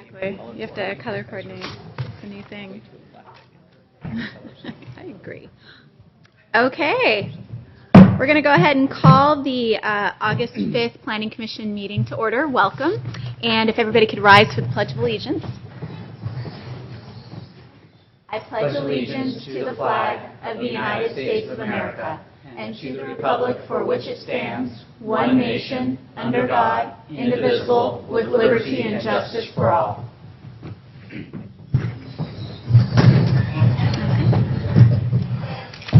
Exactly. You have to color coordinate. It's a new thing. I agree. Okay. We're going to go ahead and call the August 5th Planning Commission meeting to order. Welcome. And if everybody could rise for the Pledge of Allegiance. I pledge allegiance to the flag of the United States of America and to the republic for which it stands, one nation, under God, indivisible, with liberty and justice for all.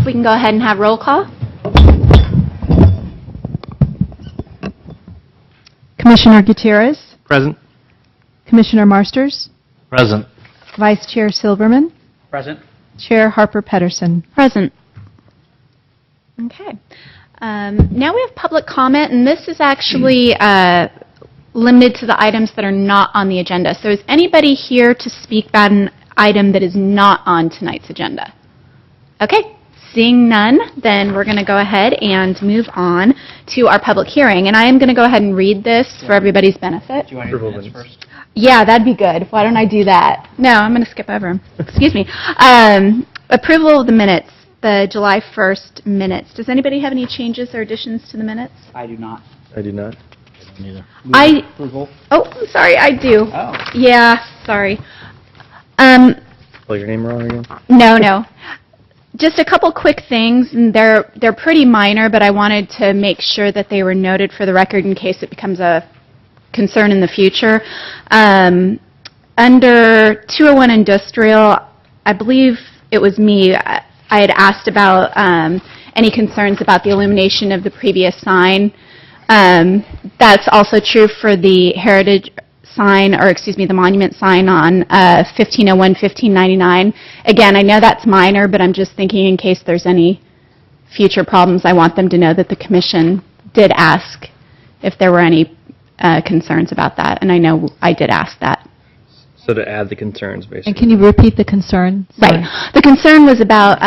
We can go ahead and have roll call. Commissioner Gutierrez. Present. Commissioner Marsters. Present. Vice Chair Silverman. Present. Chair Harper Pedersen. Present. Okay. Now we have public comment, and this is actually limited to the items that are not on the agenda. So is anybody here to speak about an item that is not on tonight's agenda? Okay. Seeing none, then we're going to go ahead and move on to our public hearing. And I am going to go ahead and read this for everybody's benefit. Do you want to do the minutes first? Yeah, that'd be good. Why don't I do that? No, I'm going to skip over them. Excuse me. Approval of the minutes, the July 1st minutes. Does anybody have any changes or additions to the minutes? I do not. I do not. Neither. Approval. Oh, I'm sorry, I do. Oh. Yeah, sorry. Spell your name wrong again? No. Just a couple quick things, and they're pretty minor, but I wanted to make sure that they were noted for the record in case it becomes a concern in the future. Under 201 Industrial, I believe it was me, I had asked about any concerns about the illumination of the previous sign. That's also true for the heritage sign, or excuse me, the monument sign on 1501, 1599. Again, I know that's minor, but I'm just thinking in case there's any future problems, I want them to know that the commission did ask if there were any concerns about that, and I know I did ask that. So to add the concerns, basically. And can you repeat the concern? Sorry. Right. The concern was about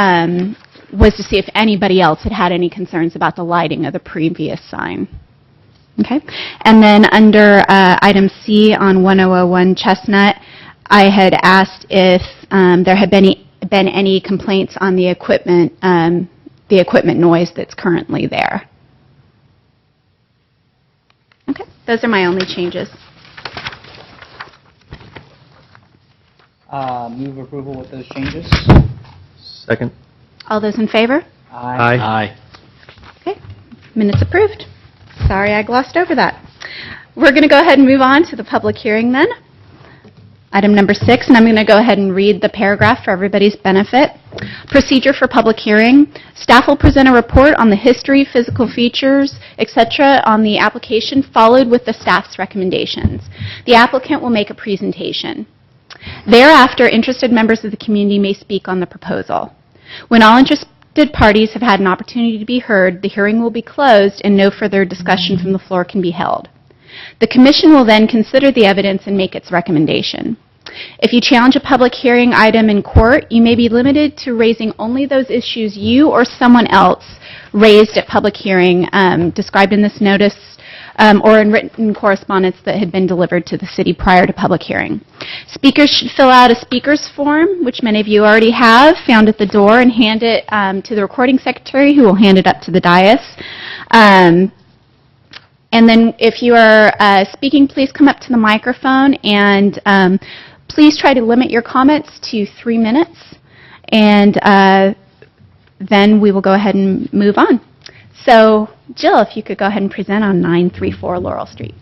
was to see if anybody else had any concerns about the lighting of the previous sign. Okay. And then under item C on 1001 Chestnut, I had asked if there had been any complaints on the equipment noise that's currently there. Okay. Those are my only changes. Move approval with those changes. Second. All those in favor? Aye. Okay. Minutes approved. Sorry, I glossed over that. We're going to go ahead and move on to the public hearing then. Item number 6, and I'm going to go ahead and read the paragraph for everybody's benefit. Procedure for public hearing. Staff will present a report on the history, physical features, etc. on the application, followed with the staff's recommendations. The applicant will make a presentation. Thereafter, interested members of the community may speak on the proposal. When all interested parties have had an opportunity to be heard, the hearing will be closed and no further discussion from the floor can be held. The commission will then consider the evidence and make its recommendation. If you challenge a public hearing item in court, you may be limited to raising only those issues you or someone else raised at public hearing described in this notice or in written correspondence that had been delivered to the city prior to public hearing. Speakers should fill out a speaker's form, which many of you already have, found at the door, and hand it to the recording secretary, who will hand it up to the dais. And then if you are speaking, please come up to the microphone, and please try to limit your comments to 3 minutes, and then we will go ahead and move on. So, Jill, if you could go ahead and present on 934 Laurel Street.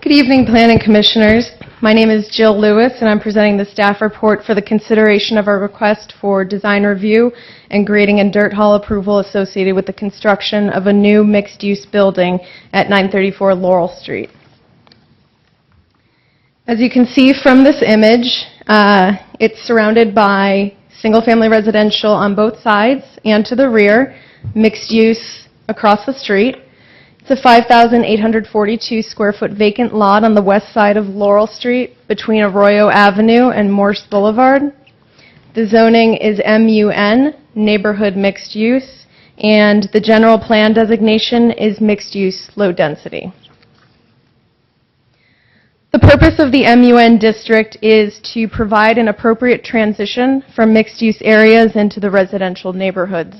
Good evening, Planning Commissioners. My name is Jill Lewis, and I'm presenting the staff report for the consideration of our request for design review and grading and dirt hall approval associated with the construction of a new mixed-use building at 934 Laurel Street. As you can see from this image, it's surrounded by single-family residential on both sides and to the rear, mixed use across the street. It's a 5,842 square foot vacant lot on the west side of Laurel Street between Arroyo Avenue and Morse Boulevard. The zoning is MUN, neighborhood mixed use, and the general plan designation is mixed use low density. The purpose of the MUN district is to provide an appropriate transition from mixed-use areas into the residential neighborhoods.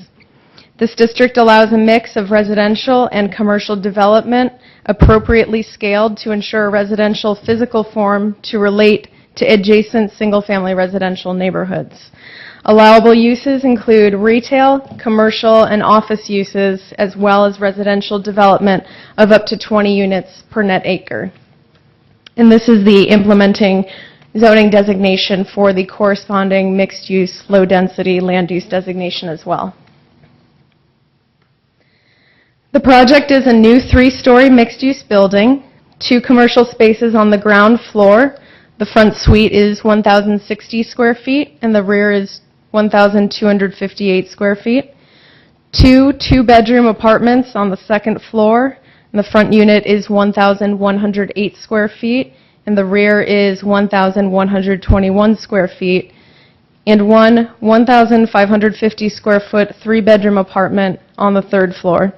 This district allows a mix of residential and commercial development appropriately scaled to ensure a residential physical form to relate to adjacent single-family residential neighborhoods. Allowable uses include retail, commercial, and office uses, as well as residential development of up to 20 units per net acre. And this is the implementing zoning designation for the corresponding mixed-use, low-density land use designation as well. The project is a new 3-story mixed-use building, 2 commercial spaces on the ground floor. The front suite is 1,060 square feet, and the rear is 1,258 square feet. 2 two-bedroom apartments on the second floor, and the front unit is 1,108 square feet, and the rear is 1,121 square feet, and 1 1,550 square foot 3-bedroom apartment on the third floor.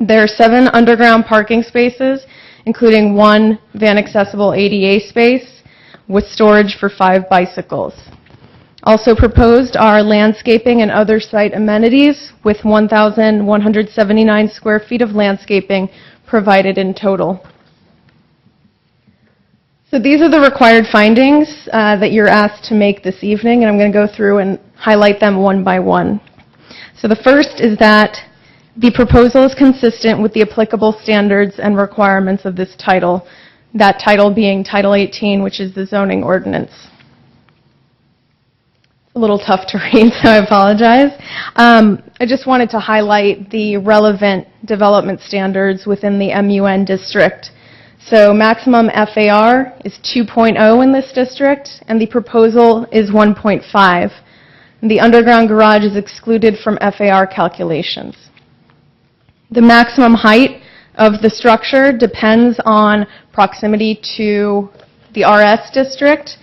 There are 7 underground parking spaces, including 1 van-accessible ADA space with storage for 5 bicycles. Also proposed are landscaping and other site amenities with 1,179 square feet of landscaping provided in total. So these are the required findings that you're asked to make this evening, and I'm going to go through and highlight them one by one. So the first is that the proposal is consistent with the applicable standards and requirements of this title, that title being Title 18, which is the zoning ordinance. A little tough to read, so I apologize. I just wanted to highlight the relevant development standards within the MUN district. So maximum FAR is 2.0 in this district, and the proposal is 1.5. The underground garage is excluded from FAR calculations. The maximum height of the structure depends on proximity to the RS district,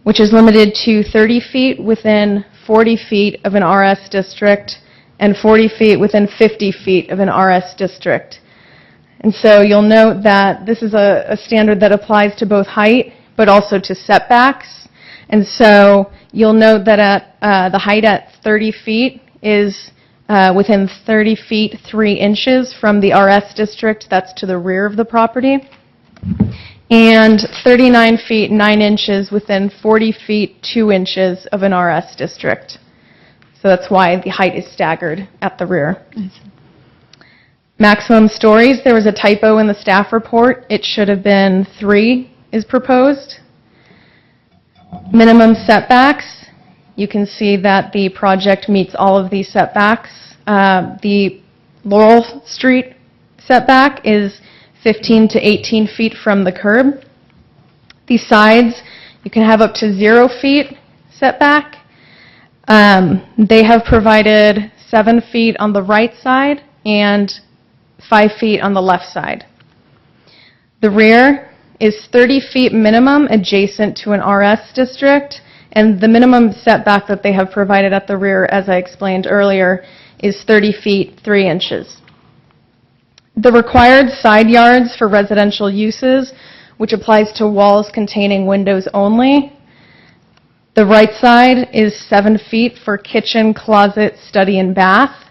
which is limited to 30 feet within 40 feet of an RS district and 40 feet within 50 feet of an RS district. And so you'll note that this is a standard that applies to both height but also to setbacks. And so you'll note that at the height at 30 feet is within 30 feet 3 inches from the RS district, that's to the rear of the property, and 39 feet 9 inches within 40 feet 2 inches of an RS district. So that's why the height is staggered at the rear. Maximum stories, there was a typo in the staff report. It should have been 3 is proposed. Minimum setbacks, you can see that the project meets all of these setbacks. The Laurel Street setback is 15 to 18 feet from the curb. The sides, you can have up to 0 feet setback. They have provided 7 feet on the right side and 5 feet on the left side. The rear is 30 feet minimum adjacent to an RS district, and the minimum setback that they have provided at the rear, as I explained earlier, is 30 feet 3 inches. The required side yards for residential uses, which applies to walls containing windows only. The right side is 7 feet for kitchen, closet, study, and bath.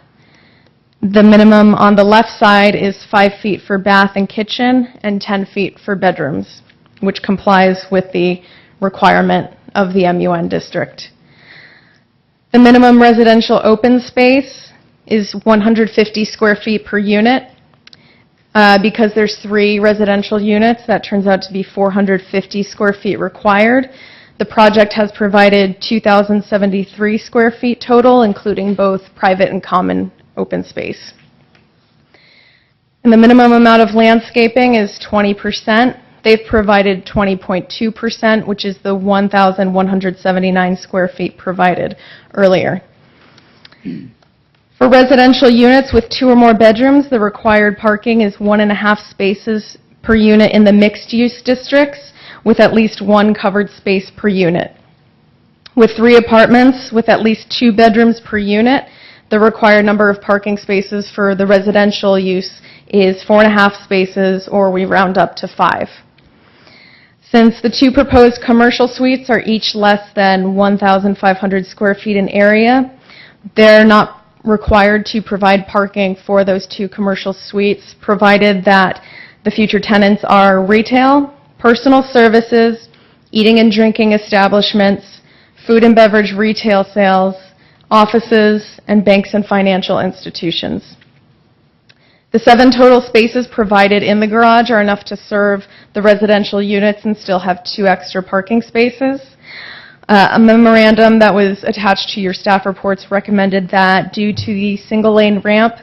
The minimum on the left side is 5 feet for bath and kitchen and 10 feet for bedrooms, which complies with the requirement of the MUN district. The minimum residential open space is 150 square feet per unit. Because there's 3 residential units, that turns out to be 450 square feet required. The project has provided 2,073 square feet total, including both private and common open space. And the minimum amount of landscaping is 20%. They've provided 20.2%, which is the 1,179 square feet provided earlier. For residential units with 2 or more bedrooms, the required parking is 1.5 spaces per unit in the mixed-use districts, with at least 1 covered space per unit. With 3 apartments with at least 2 bedrooms per unit, the required number of parking spaces for the residential use is 4.5 spaces, or we round up to 5. Since the two proposed commercial suites are each less than 1,500 square feet in area, they're not required to provide parking for those two commercial suites, provided that the future tenants are retail, personal services, eating and drinking establishments, food and beverage retail sales, offices, and banks and financial institutions. The 7 total spaces provided in the garage are enough to serve the residential units and still have 2 extra parking spaces. A memorandum that was attached to your staff reports recommended that due to the single-lane ramp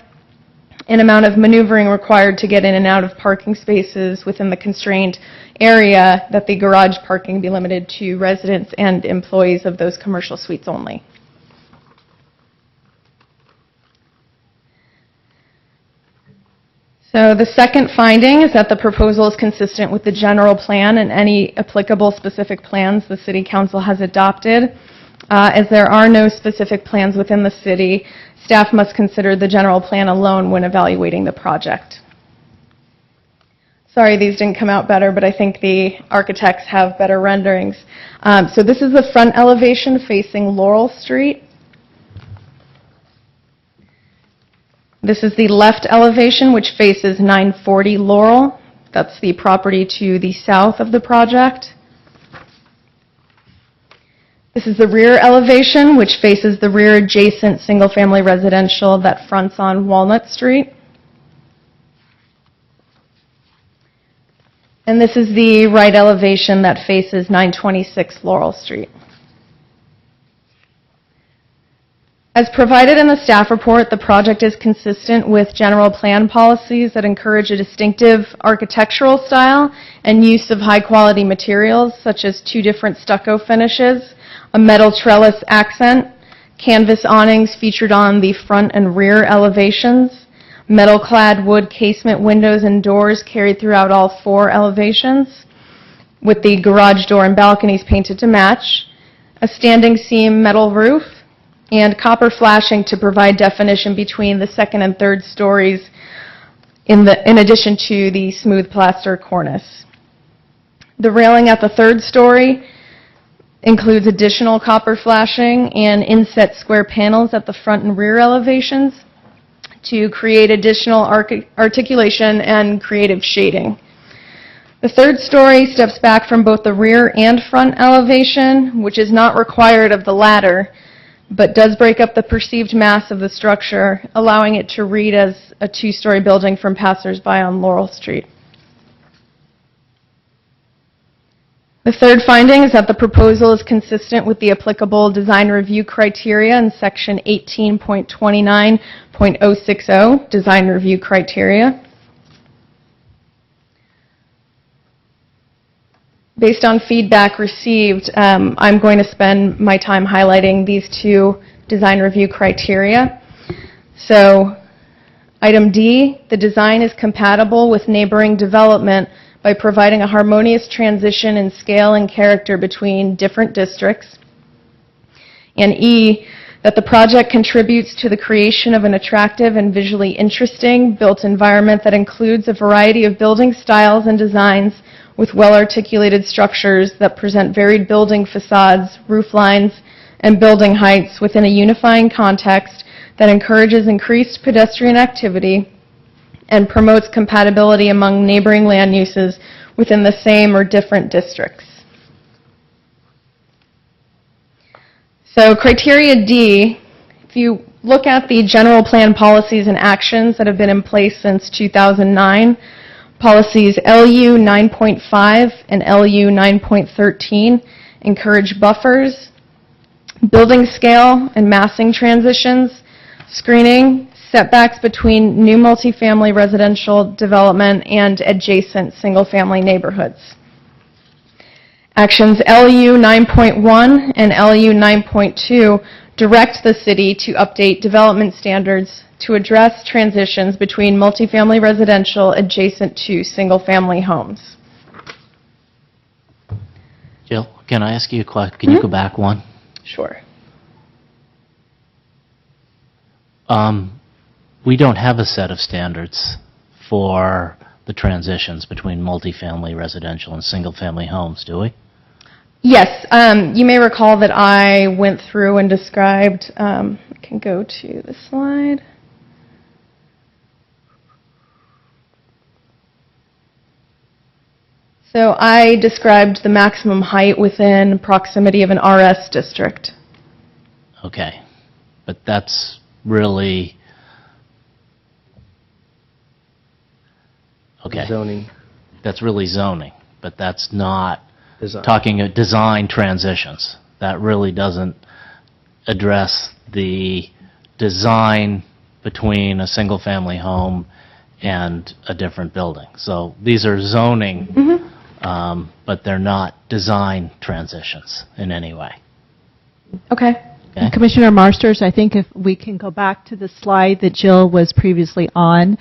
and amount of maneuvering required to get in and out of parking spaces within the constrained area, that the garage parking be limited to residents and employees of those commercial suites only. So the second finding is that the proposal is consistent with the general plan and any applicable specific plans the City Council has adopted. As there are no specific plans within the city, staff must consider the general plan alone when evaluating the project. Sorry, these didn't come out better, but I think the architects have better renderings. So this is the front elevation facing Laurel Street. This is the left elevation, which faces 940 Laurel. That's the property to the south of the project. This is the rear elevation, which faces the rear adjacent single-family residential that fronts on Walnut Street. And this is the right elevation that faces 926 Laurel Street. As provided in the staff report, the project is consistent with general plan policies that encourage a distinctive architectural style and use of high-quality materials, such as 2 different stucco finishes, a metal trellis accent, canvas awnings featured on the front and rear elevations, metal-clad wood casement windows and doors carried throughout all 4 elevations, with the garage door and balconies painted to match, a standing seam metal roof, and copper flashing to provide definition between the 2nd and 3rd stories in addition to the smooth plaster cornice. The railing at the 3rd story includes additional copper flashing and inset square panels at the front and rear elevations to create additional articulation and creative shading. The 3rd story steps back from both the rear and front elevation, which is not required of the latter, but does break up the perceived mass of the structure, allowing it to read as a 2-story building from passersby on Laurel Street. The 3rd finding is that the proposal is consistent with the applicable design review criteria in Section 18.29.060, Design Review Criteria. Based on feedback received, I'm going to spend my time highlighting these 2 design review criteria. So, item D, the design is compatible with neighboring development by providing a harmonious transition in scale and character between different districts. And E, that the project contributes to the creation of an attractive and visually interesting built environment that includes a variety of building styles and designs with well-articulated structures that present varied building facades, roof lines, and building heights within a unifying context that encourages increased pedestrian activity and promotes compatibility among neighboring land uses within the same or different districts. So criteria D, if you look at the general plan policies and actions that have been in place since 2009, policies LU 9.5 and LU 9.13 encourage buffers, building scale and massing transitions, screening, setbacks between new multifamily residential development and adjacent single-family neighborhoods. Actions LU 9.1 and LU 9.2 direct the city to update development standards to address transitions between multifamily residential adjacent to single-family homes. Jill, can I ask you a question? Can you go back one? Sure. We don't have a set of standards for the transitions between multifamily residential and single-family homes, do we? Yes, you may recall that I went through and described, I can go to the slide. So I described the maximum height within proximity of an RS district. Okay, but that's really, okay, Zoning that's really zoning, but that's not design. talking of design transitions. That really doesn't address the design between a single-family home and a different building. So these are zoning, but they're not design transitions in any way. Okay. Okay? Commissioner Marsters, I think if we can go back to the slide that Jill was previously on,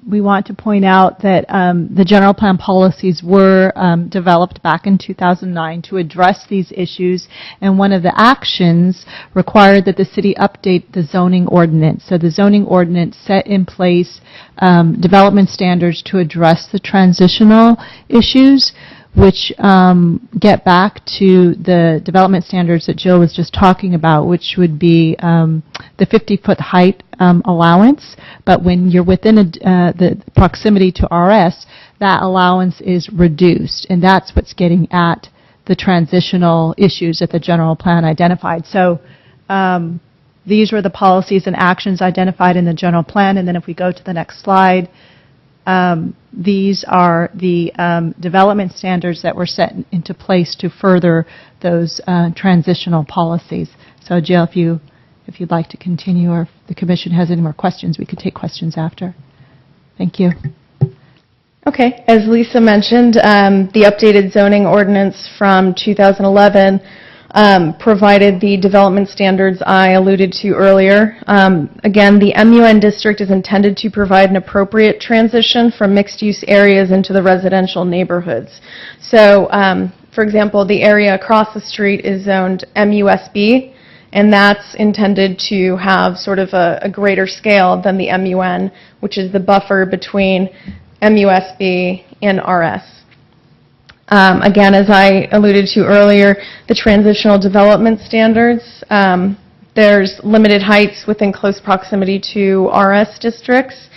we want to point out that the general plan policies were developed back in 2009 to address these issues, and one of the actions required that the city update the zoning ordinance. So the zoning ordinance set in place development standards to address the transitional issues, which get back to the development standards that Jill was just talking about, which would be the 50-foot height allowance. But when you're within the proximity to RS, that allowance is reduced, and that's what's getting at the transitional issues that the general plan identified. So these were the policies and actions identified in the general plan, and then if we go to the next slide, these are the development standards that were set into place to further those transitional policies. So, Jill, if you'd like to continue, or if the commission has any more questions, we could take questions after. Thank you. Okay. As Lisa mentioned, the updated zoning ordinance from 2011 provided the development standards I alluded to earlier. Again, the MUN district is intended to provide an appropriate transition from mixed-use areas into the residential neighborhoods. So, for example, the area across the street is zoned MUSB, and that's intended to have sort of a greater scale than the MUN, which is the buffer between MUSB and RS. Again, as I alluded to earlier, the transitional development standards, there's limited heights within close proximity to RS districts.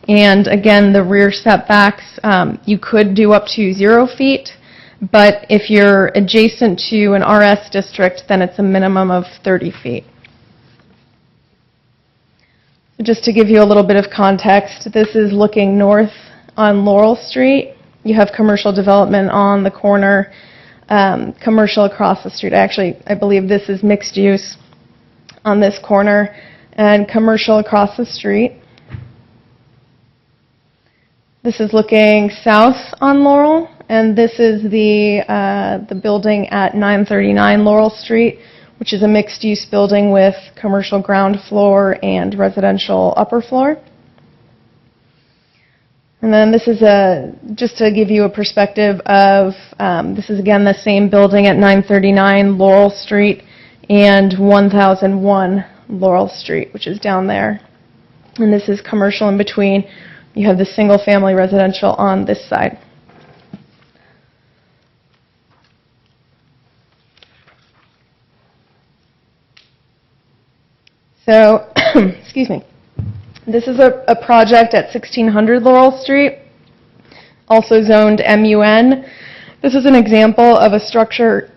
And again, the rear setbacks, you could do up to 0 feet, but if you're adjacent to an RS district, then it's a minimum of 30 feet. Just to give you a little bit of context, this is looking north on Laurel Street. You have commercial development on the corner, commercial across the street. Actually, I believe this is mixed use on this corner, and commercial across the street. This is looking south on Laurel, and this is the building at 939 Laurel Street, which is a mixed-use building with commercial ground floor and residential upper floor. And then this is just to give you a perspective of, this is again the same building at 939 Laurel Street and 1001 Laurel Street, which is down there. And this is commercial in between. You have the single-family residential on this side. So, excuse me. This is a project at 1600 Laurel Street, also zoned MUN. This is an example of a structure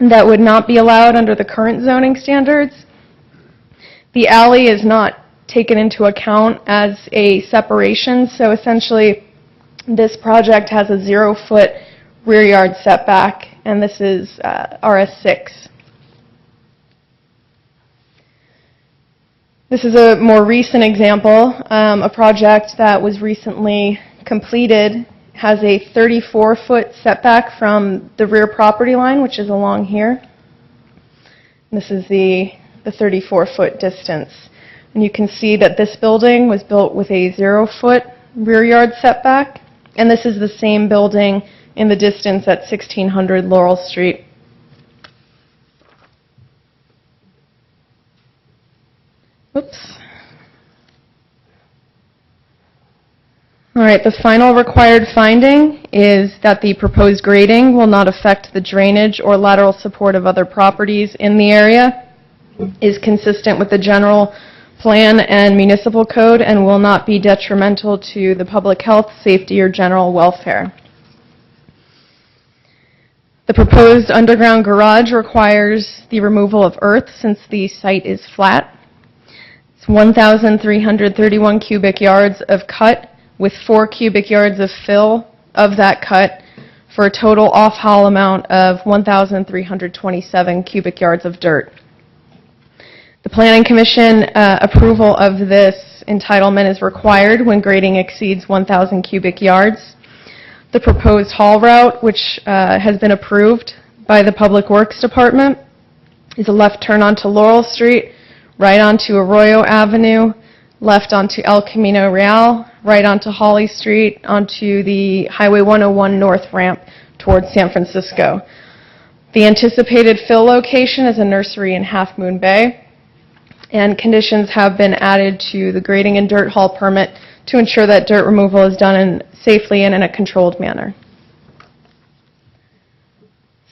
that would not be allowed under the current zoning standards. The alley is not taken into account as a separation, so essentially this project has a 0-foot rear yard setback, and this is RS6. This is a more recent example. A project that was recently completed has a 34-foot setback from the rear property line, which is along here. This is the 34-foot distance. And you can see that this building was built with a 0-foot rear yard setback, and this is the same building in the distance at 1600 Laurel Street. Oops. All right, the final required finding is that the proposed grading will not affect the drainage or lateral support of other properties in the area, is consistent with the general plan and municipal code, and will not be detrimental to the public health, safety, or general welfare. The proposed underground garage requires the removal of earth since the site is flat. It's 1,331 cubic yards of cut with 4 cubic yards of fill of that cut for a total off-haul amount of 1,327 cubic yards of dirt. The Planning Commission approval of this entitlement is required when grading exceeds 1,000 cubic yards. The proposed haul route, which has been approved by the Public Works Department, is a left turn onto Laurel Street, right onto Arroyo Avenue, left onto El Camino Real, right onto Holly Street, onto the Highway 101 north ramp towards San Francisco. The anticipated fill location is a nursery in Half Moon Bay, and conditions have been added to the grading and dirt haul permit to ensure that dirt removal is done safely and in a controlled manner.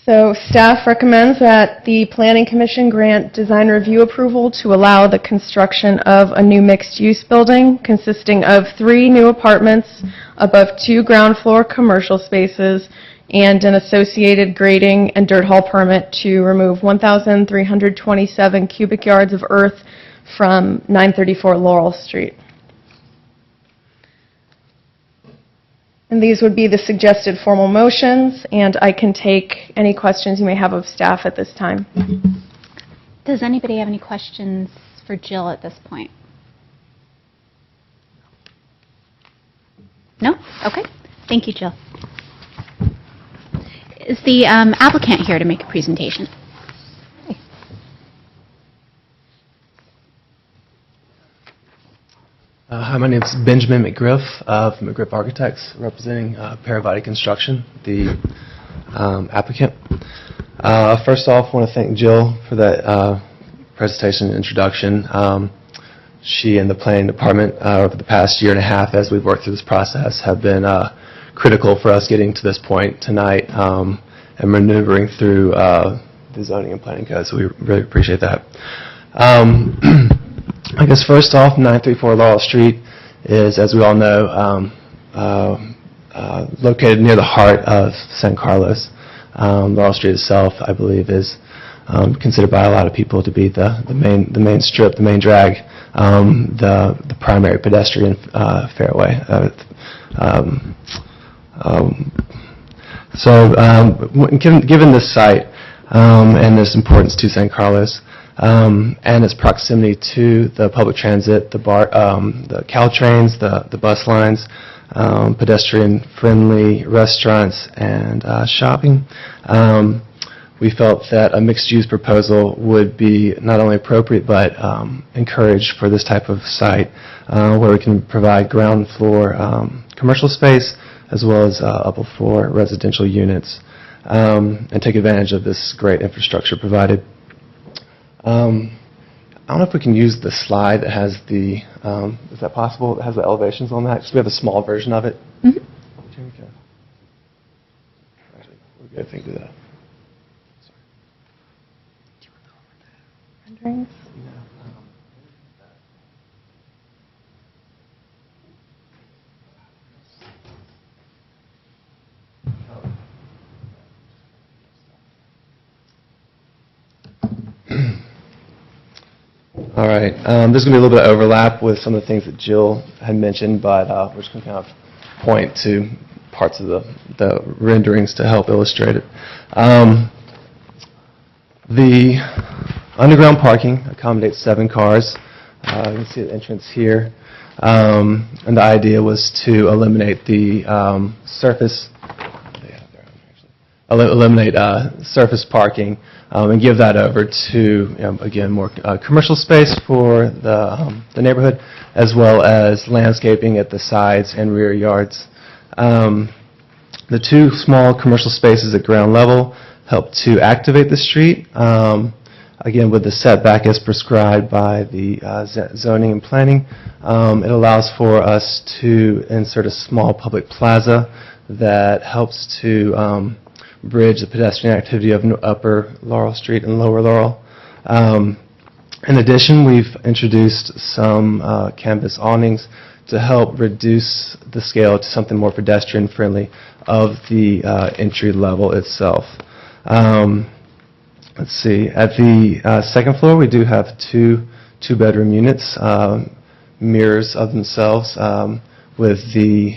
So staff recommends that the Planning Commission grant design review approval to allow the construction of a new mixed-use building consisting of 3 new apartments above 2 ground floor commercial spaces and an associated grading and dirt haul permit to remove 1,327 cubic yards of earth from 934 Laurel Street. And these would be the suggested formal motions, and I can take any questions you may have of staff at this time. Does anybody have any questions for Jill at this point? No? Okay. Thank you, Jill. Is the applicant here to make a presentation? Hi, my name is Benjamin McGriff of McGriff Architects, representing Paravati Construction, the applicant. First off, I want to thank Jill for that presentation and introduction. She and the planning department over the past year and a half, as we've worked through this process, have been critical for us getting to this point tonight and maneuvering through the zoning and planning code, so we really appreciate that. I guess first off, 934 Laurel Street is, as we all know, located near the heart of San Carlos. Laurel Street itself, I believe, is considered by a lot of people to be the main strip, the main drag, the primary pedestrian fairway. Given this site and its importance to San Carlos, and its proximity to the public transit, the Caltrains, the bus lines, pedestrian-friendly restaurants, and shopping, we felt that a mixed-use proposal would be not only appropriate but encouraged for this type of site, where we can provide ground floor commercial space as well as upper floor residential units, and take advantage of this great infrastructure provided. I don't know if we can use the slide that has the, is that possible? That has the elevations on that? Because we have a small version of it. Mm-hmm. Here we go. Actually, we're good if we can do that. Renderings? All right. There's going to be a little bit of overlap with some of the things that Jill had mentioned, but we're just going to kind of point to parts of the renderings to help illustrate it. The underground parking accommodates 7 cars. You can see the entrance here. And the idea was to eliminate the eliminate surface parking and give that over to, again, more commercial space for the neighborhood, as well as landscaping at the sides and rear yards. The 2 small commercial spaces at ground level help to activate the street. again, with the setback as prescribed by the zoning and planning, it allows for us to insert a small public plaza that helps to bridge the pedestrian activity of Upper Laurel Street and Lower Laurel. In addition, we've introduced some canvas awnings to help reduce the scale to something more pedestrian-friendly of the entry level itself. Let's see, at the second floor, we do have two-bedroom units, mirrors of themselves, with the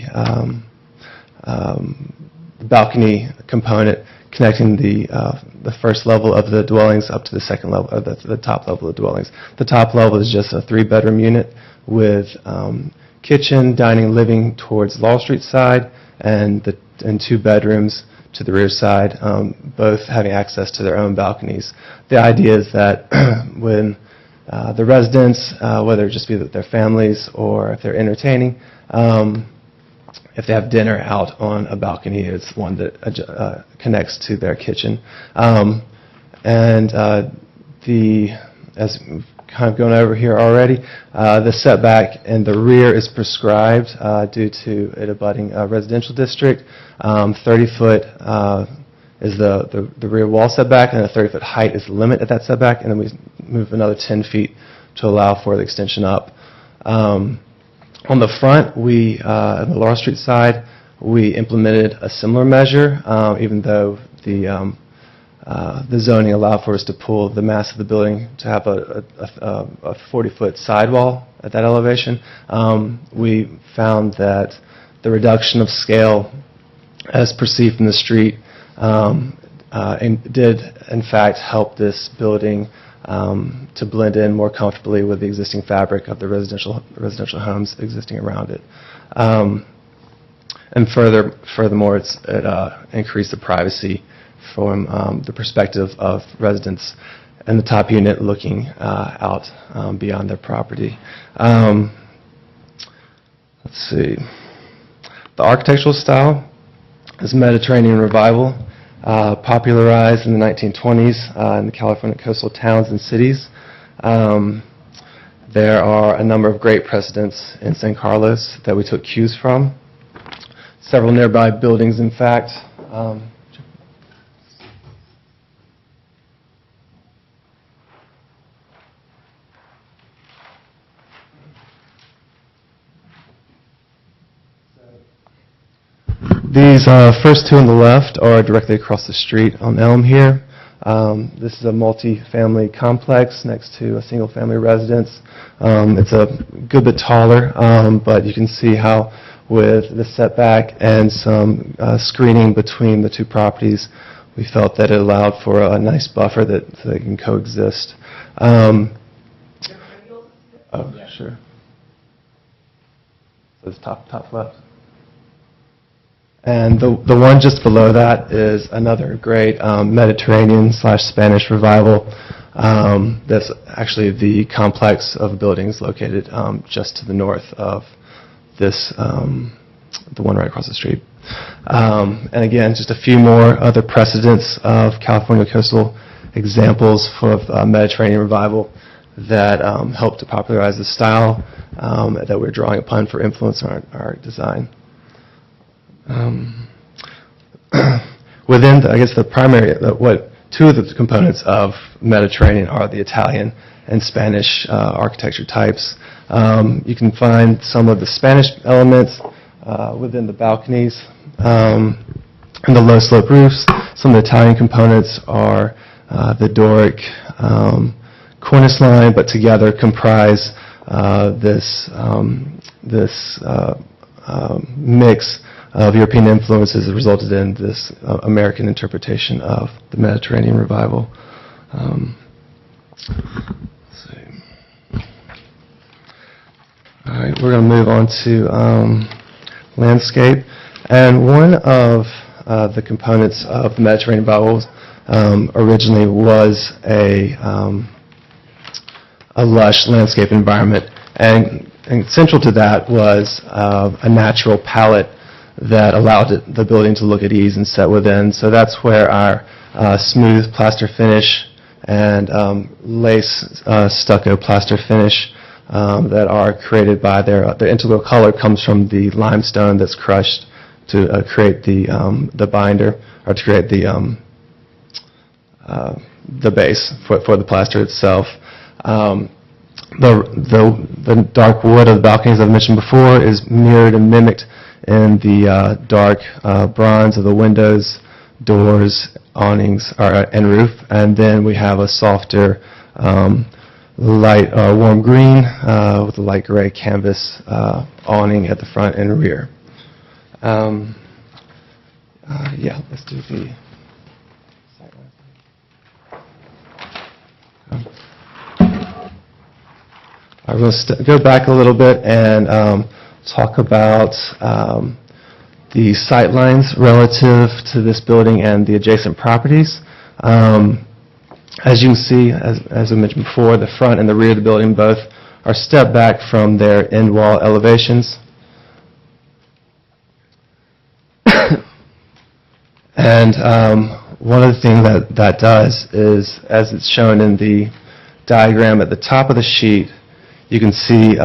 balcony component connecting the first level of the dwellings up to the second level, or the top level of the dwellings. The top level is just a three-bedroom unit with kitchen, dining, living towards Laurel Street side, and two bedrooms to the rear side, both having access to their own balconies. The idea is that when the residents, whether it just be their families or if they're entertaining, if they have dinner out on a balcony, it's one that connects to their kitchen. As we've kind of gone over here already, the setback in the rear is prescribed due to it abutting a residential district. 30-foot is the rear wall setback, and a 30-foot height is the limit at that setback, and then we move another 10 feet to allow for the extension up. On the front, on the Laurel Street side, we implemented a similar measure, even though the zoning allowed for us to pull the mass of the building to have a 40-foot sidewall at that elevation. We found that the reduction of scale as perceived from the street did, in fact, help this building to blend in more comfortably with the existing fabric of the residential homes existing around it. And furthermore, it increased the privacy from the perspective of residents in the top unit looking out beyond their property. Let's see. The architectural style is Mediterranean Revival, popularized in the 1920s in the California coastal towns and cities. There are a number of great precedents in San Carlos that we took cues from. Several nearby buildings, in fact. These first two on the left are directly across the street on Elm here. This is a multi-family complex next to a single-family residence. It's a good bit taller, but you can see how with the setback and some screening between the two properties, we felt that it allowed for a nice buffer that they can coexist. Oh, sure. So it's top left. And the one just below that is another great Mediterranean/Spanish revival. That's actually the complex of buildings located just to the north of this, the one right across the street. And again, just a few more other precedents of California coastal examples of Mediterranean revival that helped to popularize the style that we're drawing upon for influence in our design. Within, I guess, the primary, two of the components of Mediterranean are the Italian and Spanish architecture types. You can find some of the Spanish elements within the balconies and the low slope roofs. Some of the Italian components are the Doric cornice line, but together comprise this mix of European influences that resulted in this American interpretation of the Mediterranean revival. Let's see. All right, we're going to move on to landscape. And one of the components of the Mediterranean revival originally was a lush landscape environment. And central to that was a natural palette that allowed the building to look at ease and set within. So that's where our smooth plaster finish and lace stucco plaster finish that are created by their integral color comes from the limestone that's crushed to create the binder, or to create the base for the plaster itself. The dark wood of the balconies I've mentioned before is mirrored and mimicked in the dark bronze of the windows, doors, awnings, and roof. And then we have a softer light warm green with a light gray canvas awning at the front and rear. Yeah, let's do the I will go back a little bit and talk about the sight lines relative to this building and the adjacent properties. As you can see, as I mentioned before, the front and the rear of the building both are stepped back from their end wall elevations. And one of the things that does is, as it's shown in the diagram at the top of the sheet, you can see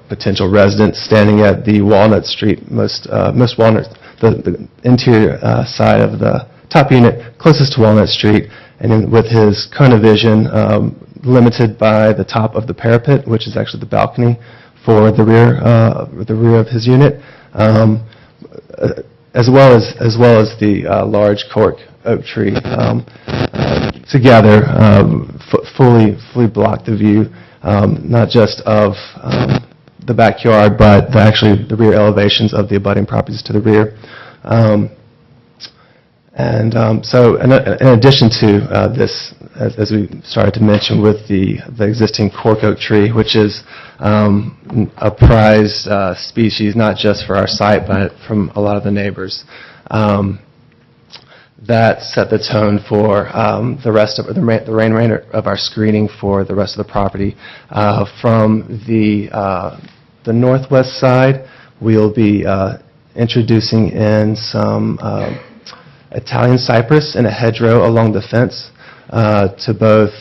potential residents standing at the Walnut Street, most Walnut, the interior side of the top unit closest to Walnut Street, and with his cone of vision limited by the top of the parapet, which is actually the balcony for the rear of his unit, as well as the large cork oak tree together fully block the view. Not just of the backyard, but actually the rear elevations of the abutting properties to the rear. So in addition to this, as we started to mention with the existing cork oak tree, which is a prized species, not just for our site, but from a lot of the neighbors, that set the tone for the rest of the remainder of our screening for the rest of the property. From the northwest side, we'll be introducing in some Italian cypress in a hedgerow along the fence to both,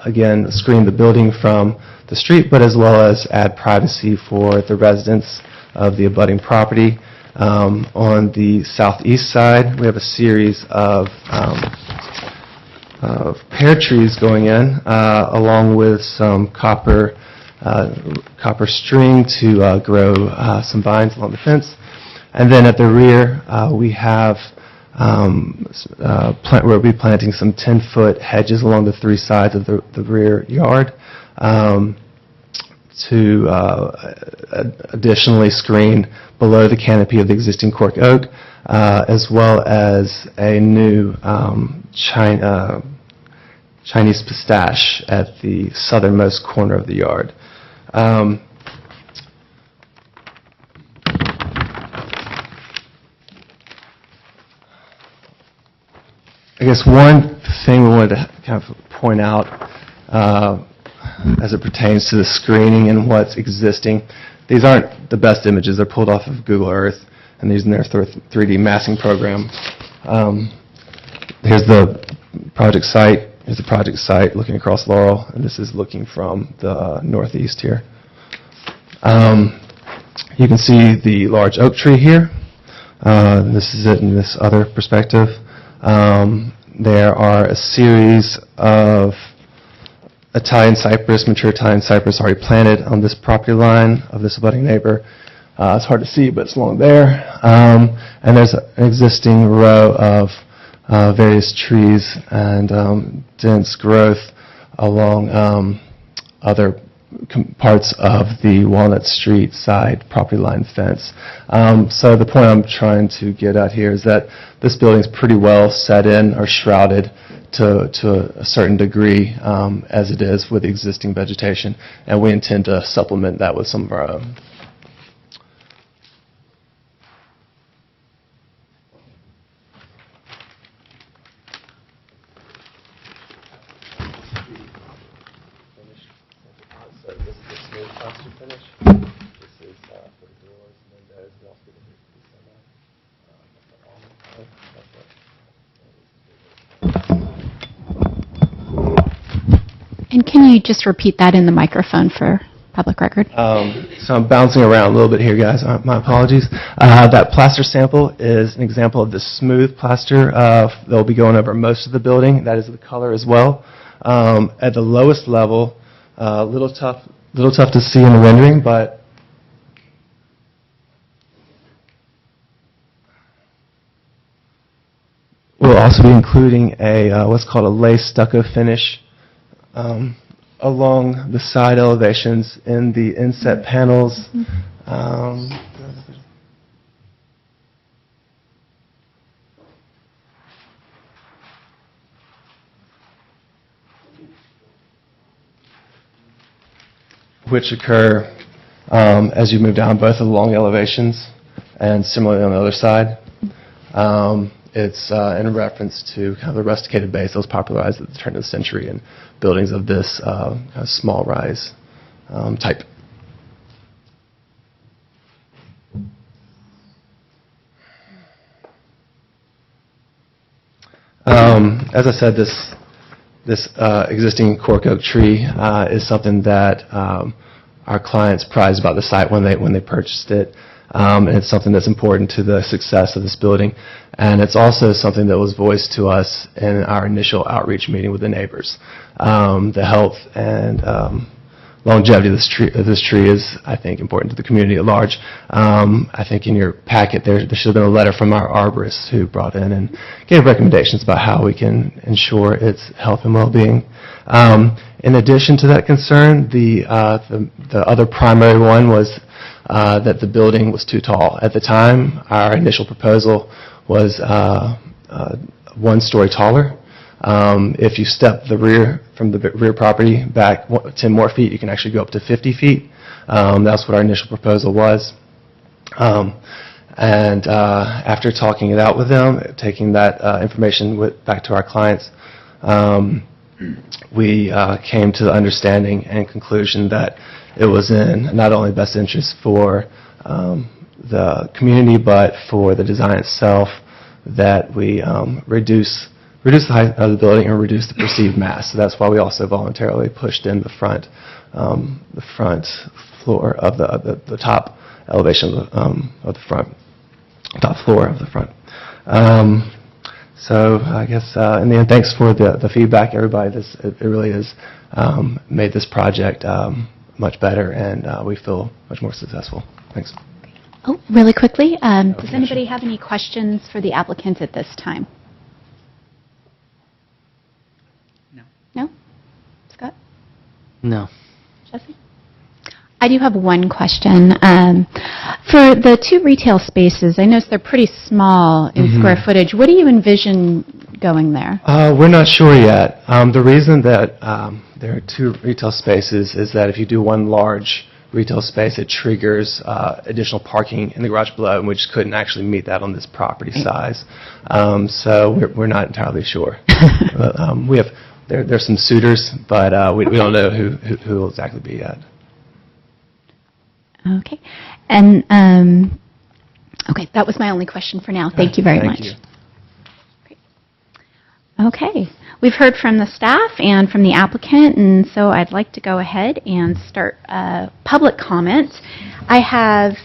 again, screen the building from the street, but as well as add privacy for the residents of the abutting property. On the southeast side, we have a series of pear trees going in, along with some copper string to grow some vines along the fence. And then at the rear, we have we'll be planting some 10-foot hedges along the three sides of the rear yard to additionally screen below the canopy of the existing cork oak, as well as a new Chinese pistache at the southernmost corner of the yard. I guess one thing we wanted to kind of point out as it pertains to the screening and what's existing, these aren't the best images. They're pulled off of Google Earth and using their 3D massing program. Here's the project site. Here's the project site looking across Laurel, and this is looking from the northeast here. You can see the large oak tree here. This is it in this other perspective. There are a series of mature Italian cypress already planted on this property line of this abutting neighbor. It's hard to see, but it's along there. And there's an existing row of various trees and dense growth along other parts of the Walnut Street side property line fence. So the point I'm trying to get at here is that this building is pretty well set in or shrouded to a certain degree as it is with existing vegetation, and we intend to supplement that with some of our own. So this is the smooth plaster finish. This is for the doors, windows, we also get the And can you just repeat that in the microphone for public record? So I'm bouncing around a little bit here, guys. My apologies. That plaster sample is an example of the smooth plaster that'll be going over most of the building. That is the color as well. At the lowest level, little tough to see in the rendering, but we'll also be including a what's called a lace stucco finish along the side elevations in the inset panels. Which occur as you move down both of the long elevations, and similarly on the other side. It's in reference to kind of the rusticated base that was popularized at the turn of the century in buildings of this kind of small rise type. As I said, this existing cork oak tree is something that our clients prized about the site when they purchased it. And it's something that's important to the success of this building. And it's also something that was voiced to us in our initial outreach meeting with the neighbors. The health and longevity of this tree is, I think, important to the community at large. I think in your packet there should have been a letter from our arborist who brought in and gave recommendations about how we can ensure its health and well-being. In addition to that concern, the other primary one was that the building was too tall. At the time, our initial proposal was 1 story taller. If you step from the rear property back 10 more feet, you can actually go up to 50 feet. That's what our initial proposal was. And after talking it out with them, taking that information back to our clients, we came to the understanding and conclusion that it was in not only best interest for the community, but for the design itself, that we reduce the height of the building and reduce the perceived mass. So that's why we also voluntarily pushed in the front floor of the top elevation of the front, top floor of the front. So I guess in the end, thanks for the feedback, everybody. It really has made this project much better, and we feel much more successful. Thanks. Oh, really quickly, does anybody have any questions for the applicant at this time? No? Scott? No. Jesse? I do have one question. For the 2 retail spaces, I noticed they're pretty small in square footage. What do you envision going there? We're not sure yet. The reason that there are 2 retail spaces is that if you do 1 large retail space, it triggers additional parking in the garage below, and we just couldn't actually meet that on this property size. So we're not entirely sure. There's some suitors, but we don't know who will exactly be yet. Okay. And, okay, that was my only question for now. Thank you very much. Thank you. Great. Okay. We've heard from the staff and from the applicant, and so I'd like to go ahead and start public comment. I have,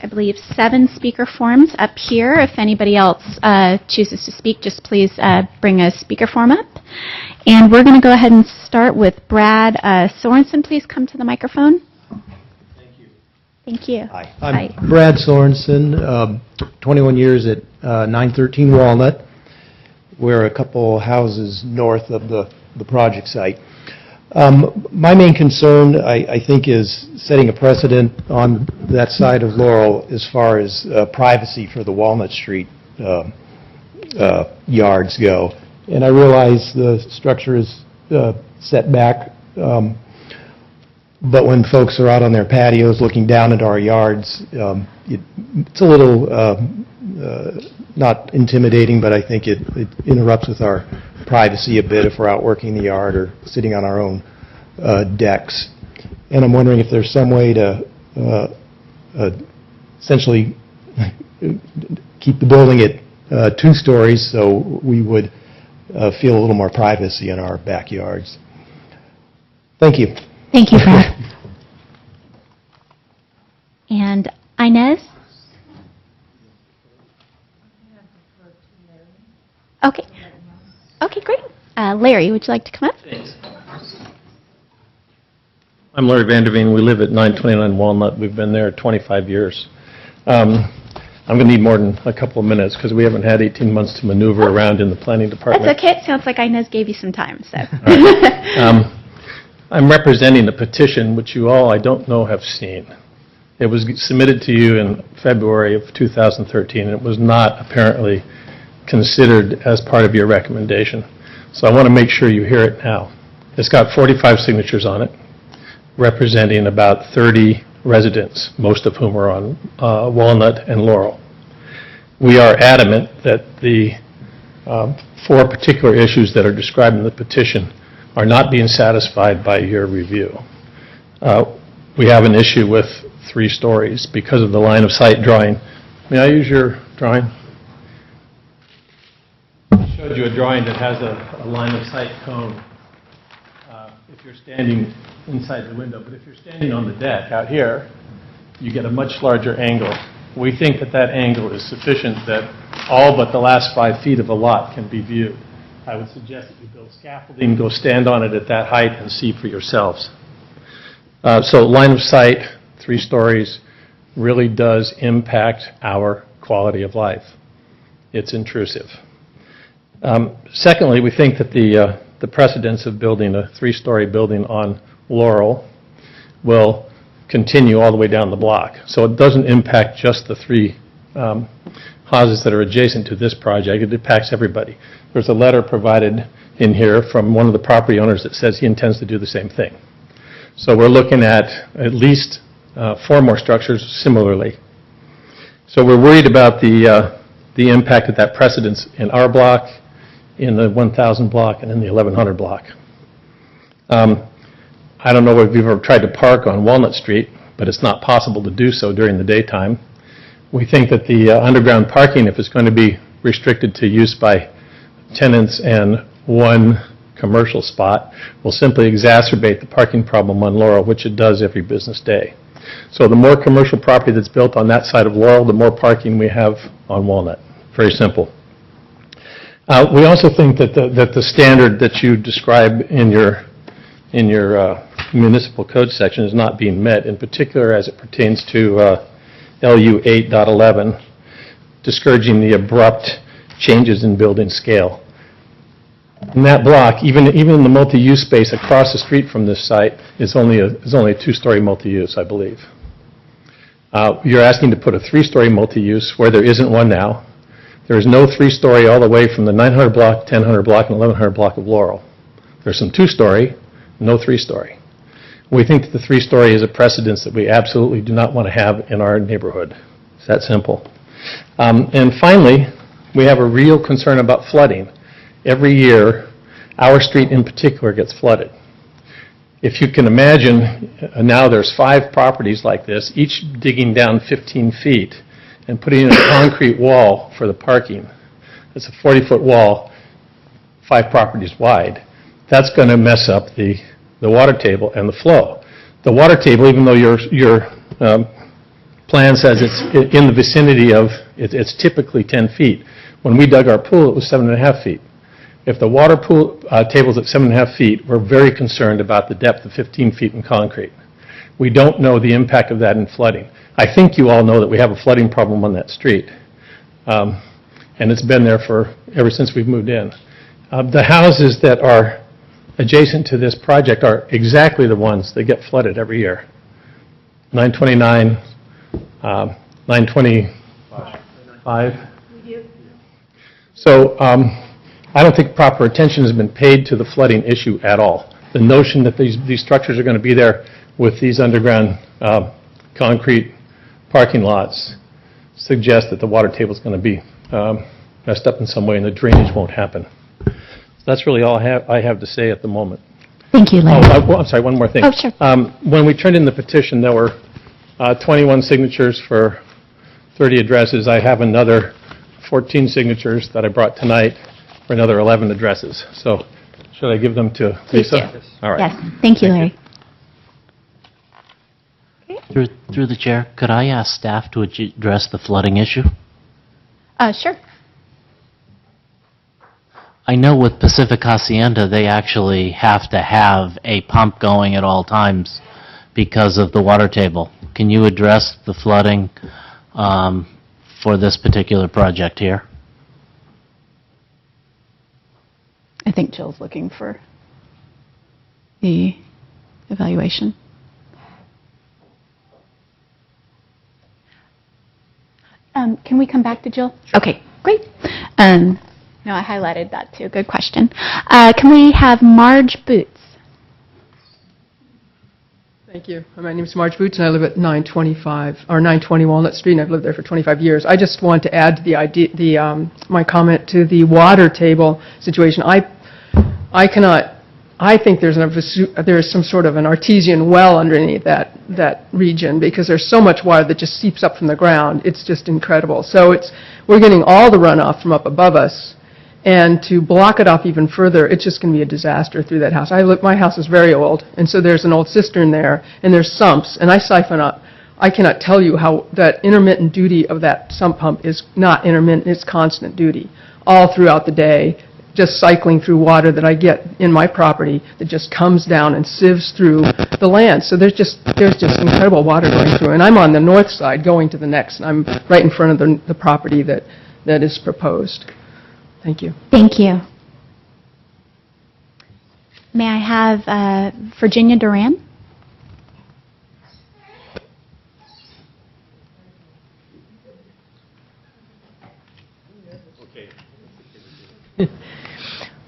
I believe, 7 speaker forms up here. If anybody else chooses to speak, just please bring a speaker form up. And we're going to go ahead and start with Brad Sorensen. Please come to the microphone. Thank you. Hi, I'm Brad Sorensen, 21 years at 913 Walnut. We're a couple houses north of the project site. My main concern, I think, is setting a precedent on that side of Laurel as far as privacy for the Walnut Street yards go. And I realize the structure is set back, but when folks are out on their patios looking down into our yards, it's a little not intimidating, but I think it interrupts with our privacy a bit if we're out working the yard or sitting on our own decks. And I'm wondering if there's some way to essentially keep the building at 2 stories so we would feel a little more privacy in our backyards. Thank you. Thank you, Brad. And Inez? Okay. Okay, great. Larry, would you like to come up? I'm Larry Vanderveen. We live at 929 Walnut. We've been there 25 years. I'm going to need more than a couple of minutes because we haven't had 18 months to maneuver around in the planning department. That's okay. It sounds like Inez gave you some time, so. I'm representing a petition which you all, I don't know, have seen. It was submitted to you in February of 2013, and it was not apparently considered as part of your recommendation. So I want to make sure you hear it now. It's got 45 signatures on it, representing about 30 residents, most of whom are on Walnut and Laurel. We are adamant that the 4 particular issues that are described in the petition are not being satisfied by your review. We have an issue with 3 stories because of the line of sight drawing. May I use your drawing? I showed you a drawing that has a line of sight cone if you're standing inside the window, but if you're standing on the deck out here, you get a much larger angle. We think that that angle is sufficient that all but the last 5 feet of a lot can be viewed. I would suggest that you build scaffolding, go stand on it at that height and see for yourselves. So line of sight, 3 stories, really does impact our quality of life. It's intrusive. Secondly, we think that the precedence of building a 3-story building on Laurel will continue all the way down the block. So it doesn't impact just the 3 houses that are adjacent to this project. It impacts everybody. There's a letter provided in here from one of the property owners that says he intends to do the same thing. So we're looking at least 4 more structures similarly. So we're worried about the impact of that precedence in our block, in the 1000 block, and in the 1100 block. I don't know if you've ever tried to park on Walnut Street, but it's not possible to do so during the daytime. We think that the underground parking, if it's going to be restricted to use by tenants and 1 commercial spot, will simply exacerbate the parking problem on Laurel, which it does every business day. So the more commercial property that's built on that side of Laurel, the more parking we have on Walnut. Very simple. We also think that the standard that you describe in your municipal code section is not being met, in particular as it pertains to LU 8.11, discouraging the abrupt changes in building scale. In that block, even in the multi-use space across the street from this site is only a 2-story multi-use, I believe. You're asking to put a 3-story multi-use where there isn't one now. There is no 3-story all the way from the 900 block, 1000 block, and 1100 block of Laurel. There's some 2-story, no 3-story. We think that the 3-story is a precedence that we absolutely do not want to have in our neighborhood. It's that simple. And finally, we have a real concern about flooding. Every year, our street in particular gets flooded. If you can imagine, now there's 5 properties like this, each digging down 15 feet and putting in a concrete wall for the parking. It's a 40-foot wall, 5 properties wide. That's going to mess up the water table and the flow. The water table, even though your plan says it's in the vicinity of, it's typically 10 feet. When we dug our pool, it was 7.5 feet. If the water pool table's at 7.5 feet, we're very concerned about the depth of 15 feet in concrete. We don't know the impact of that in flooding. I think you all know that we have a flooding problem on that street. And it's been there ever since we've moved in. The houses that are adjacent to this project are exactly the ones that get flooded every year. 929, 925. So I don't think proper attention has been paid to the flooding issue at all. The notion that these structures are going to be there with these underground concrete parking lots suggests that the water table is going to be messed up in some way and the drainage won't happen. So that's really all I have to say at the moment. Thank you, Larry. I'm sorry, one more thing. Oh, sure. When we turned in the petition, there were 21 signatures for 30 addresses. I have another 14 signatures that I brought tonight for another 11 addresses. So Should I give them to Please Lisa? do. All right. Yes, thank you, Larry. Through the chair, could I ask staff to address the flooding issue? Sure. I know with Pacific Hacienda, they actually have to have a pump going at all times because of the water table. Can you address the flooding for this particular project here? I think Jill's looking for the evaluation. Can we come back to Jill? Okay, great. No, I highlighted that too. Good question. Can we have Marge Boots? Thank you. My name is Marge Boots, and I live at 920 Walnut Street, and I've lived there for 25 years. I just want to add my comment to the water table situation. I think there's some sort of an artesian well underneath that region, because there's so much water that just seeps up from the ground. It's just incredible. So we're getting all the runoff from up above us, and to block it off even further, it's just going to be a disaster through that house. My house is very old, and so there's an old cistern there, and there's sumps, and I siphon up. I cannot tell you how that intermittent duty of that sump pump is not intermittent, it's constant duty, all throughout the day, just cycling through water that I get in my property that just comes down and sieves through the land. So there's just incredible water going through. And I'm on the north side going to the next, and I'm right in front of the property that is proposed. Thank you. Thank you. May I have Virginia Duran?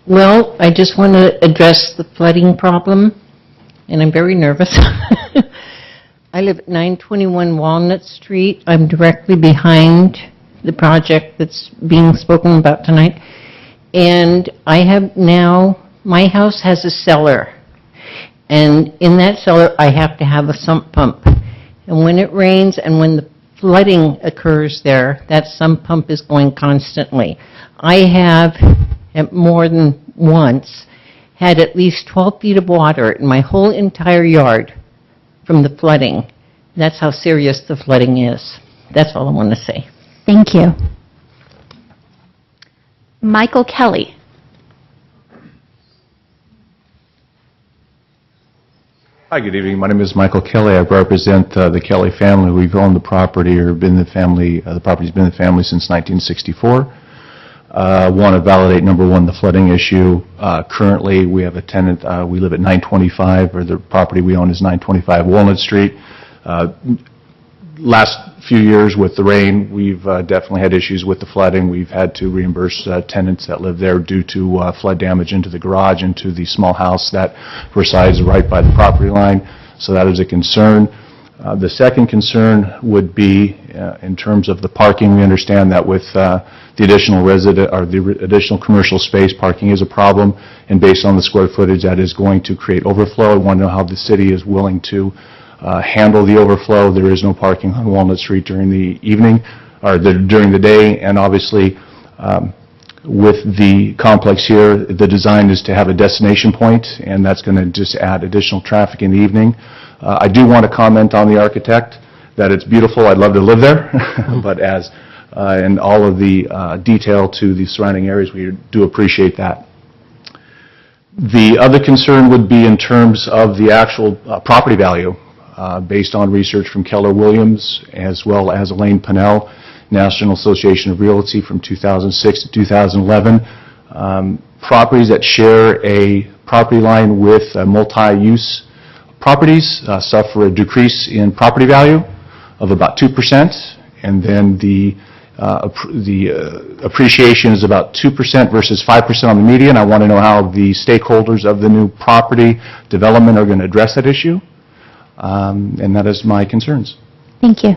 Well, I just want to address the flooding problem, and I'm very nervous. I live at 921 Walnut Street. I'm directly behind the project that's being spoken about tonight. And I have now, my house has a cellar. And in that cellar, I have to have a sump pump. And when it rains and when the flooding occurs there, that sump pump is going constantly. I have, more than once, had at least 12 feet of water in my whole entire yard from the flooding. That's how serious the flooding is. That's all I want to say. Thank you. Michael Kelly. Hi, good evening. My name is Michael Kelly. I represent the Kelly family. We've owned the property, or been the family. The property's been the family since 1964. Want to validate, number one, the flooding issue. Currently, we have a tenant. We live at 925, or the property we own is 925 Walnut Street. Last few years with the rain, we've definitely had issues with the flooding. We've had to reimburse tenants that live there due to flood damage into the garage, into the small house that resides right by the property line. So that is a concern. The second concern would be in terms of the parking. We understand that with the additional additional commercial space, parking is a problem, and based on the square footage, that is going to create overflow. I want to know how the city is willing to handle the overflow. There is no parking on Walnut Street during the evening, or during the day, and obviously with the complex here, the design is to have a destination point, and that's going to just add additional traffic in the evening. I do want to comment on the architect, that it's beautiful. I'd love to live there, but as and all of the detail to the surrounding areas, we do appreciate that. The other concern would be in terms of the actual property value. Based on research from Keller Williams, as well as Elaine Pinnell, National Association of Realty from 2006 to 2011. Properties that share a property line with multi-use properties suffer a decrease in property value of about 2%, and then the appreciation is about 2% versus 5% on the median. I want to know how the stakeholders of the new property development are going to address that issue. And that is my concerns. Thank you.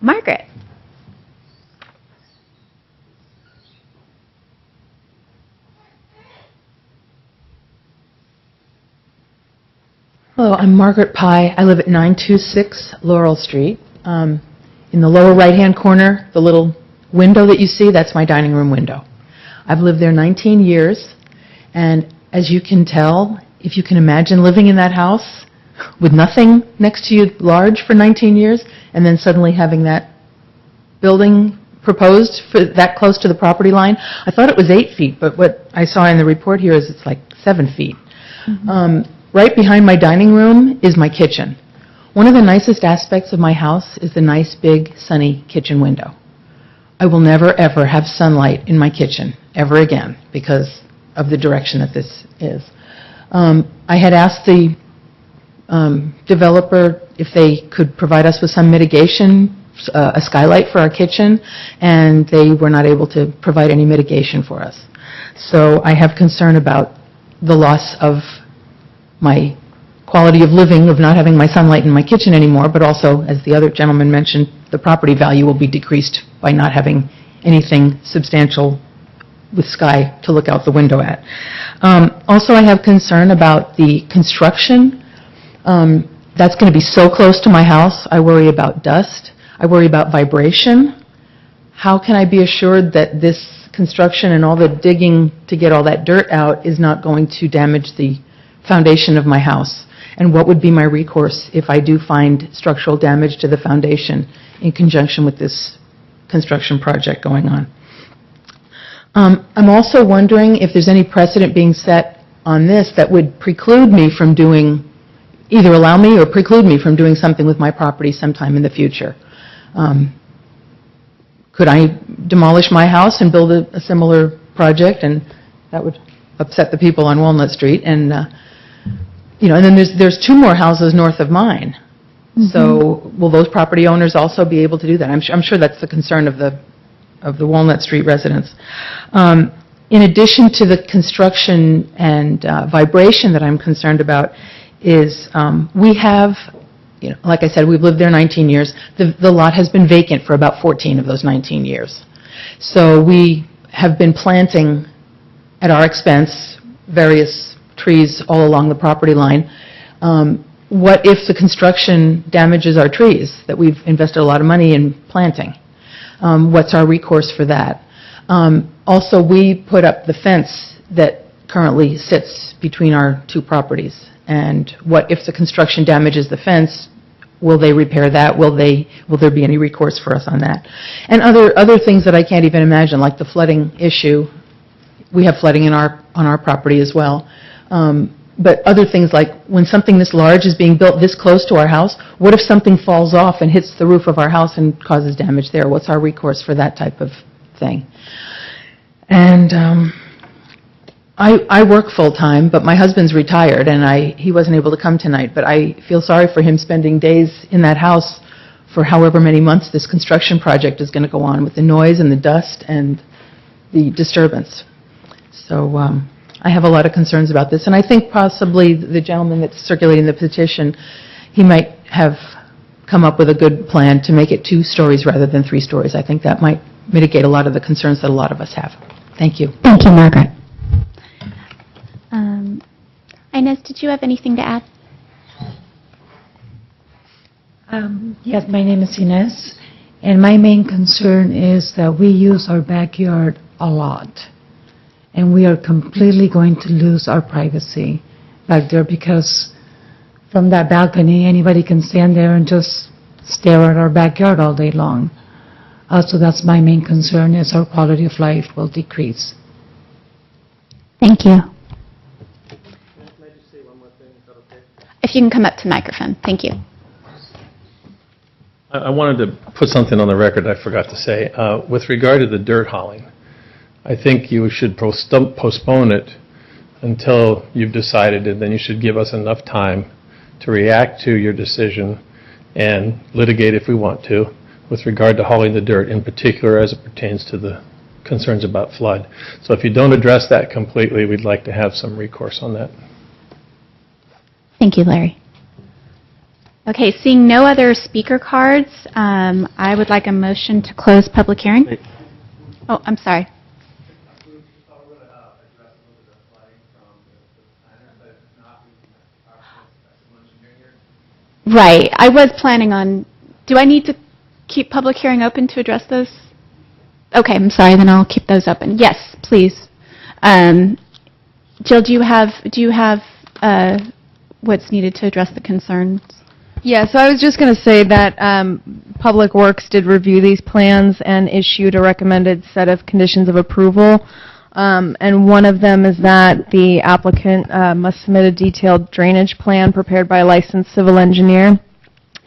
Margaret. Hello, I'm Margaret Pye. I live at 926 Laurel Street. In the lower right-hand corner, the little window that you see, that's my dining room window. I've lived there 19 years, and as you can tell, if you can imagine living in that house with nothing next to you large for 19 years, and then suddenly having that building proposed for that close to the property line. I thought it was 8 feet, but what I saw in the report here is it's like 7 feet. Right behind my dining room is my kitchen. One of the nicest aspects of my house is the nice, big, sunny kitchen window. I will never, ever have sunlight in my kitchen ever again because of the direction that this is. I had asked the developer if they could provide us with some mitigation, a skylight for our kitchen, and they were not able to provide any mitigation for us. So I have concern about the loss of my quality of living, of not having my sunlight in my kitchen anymore, but also, as the other gentleman mentioned, the property value will be decreased by not having anything substantial with sky to look out the window at. Also, I have concern about the construction. That's going to be so close to my house. I worry about dust. I worry about vibration. How can I be assured that this construction and all the digging to get all that dirt out is not going to damage the foundation of my house? And what would be my recourse if I do find structural damage to the foundation in conjunction with this construction project going on? I'm also wondering if there's any precedent being set on this that would preclude me from doing, either allow me or preclude me from doing something with my property sometime in the future. Could I demolish my house and build a similar project, and that would upset the people on Walnut Street? And and then there's 2 more houses north of mine. So will those property owners also be able to do that? I'm sure that's the concern of the Walnut Street residents. In addition to the construction and vibration that I'm concerned about is we have, like I said, we've lived there 19 years. The lot has been vacant for about 14 of those 19 years. So we have been planting at our expense various trees all along the property line. What if the construction damages our trees that we've invested a lot of money in planting? What's our recourse for that? Also, we put up the fence that currently sits between our 2 properties. And what if the construction damages the fence? Will they repair that? Will there be any recourse for us on that? And other things that I can't even imagine, like the flooding issue. We have flooding on our property as well. But other things like when something this large is being built this close to our house, what if something falls off and hits the roof of our house and causes damage there? What's our recourse for that type of thing? And I work full-time, but my husband's retired, and he wasn't able to come tonight. But I feel sorry for him spending days in that house for however many months this construction project is going to go on, with the noise and the dust and the disturbance. So I have a lot of concerns about this, and I think possibly the gentleman that's circulating the petition, he might have come up with a good plan to make it 2 stories rather than 3 stories. I think that might mitigate a lot of the concerns that a lot of us have. Thank you. Thank you, Margaret. Inez, did you have anything to add? Yes, my name is Inez, and my main concern is that we use our backyard a lot, and we are completely going to lose our privacy back there because from that balcony, anybody can stand there and just stare at our backyard all day long. So that's my main concern, is our quality of life will decrease. Thank you. If you can come up to the microphone. Thank you. I wanted to put something on the record I forgot to say. With regard to the dirt hauling, I think you should postpone it until you've decided, and then you should give us enough time to react to your decision and litigate if we want to with regard to hauling the dirt, in particular as it pertains to the concerns about flood. So if you don't address that completely, we'd like to have some recourse on that. Thank you, Larry. Okay, seeing no other speaker cards, I would like a motion to close public hearing. Oh, I'm sorry. Right, I was planning on, do I need to keep public hearing open to address those? Okay, I'm sorry, then I'll keep those open. Yes, please. Jill, do you have what's needed to address the concerns? Yeah, so I was just going to say that Public Works did review these plans and issued a recommended set of conditions of approval. And one of them is that the applicant must submit a detailed drainage plan prepared by a licensed civil engineer.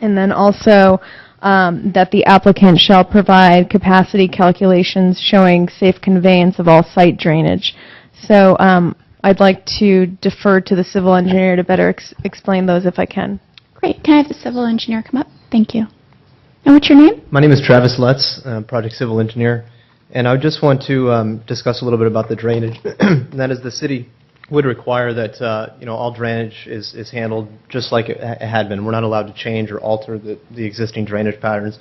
And then also that the applicant shall provide capacity calculations showing safe conveyance of all site drainage. So I'd like to defer to the civil engineer to better explain those if I can. Great. Can I have the civil engineer come up? Thank you. And what's your name? My name is Travis Lutz, project civil engineer, and I just want to discuss a little bit about the drainage. And that is, the city would require that all drainage is handled just like it had been. We're not allowed to change or alter the existing drainage patterns.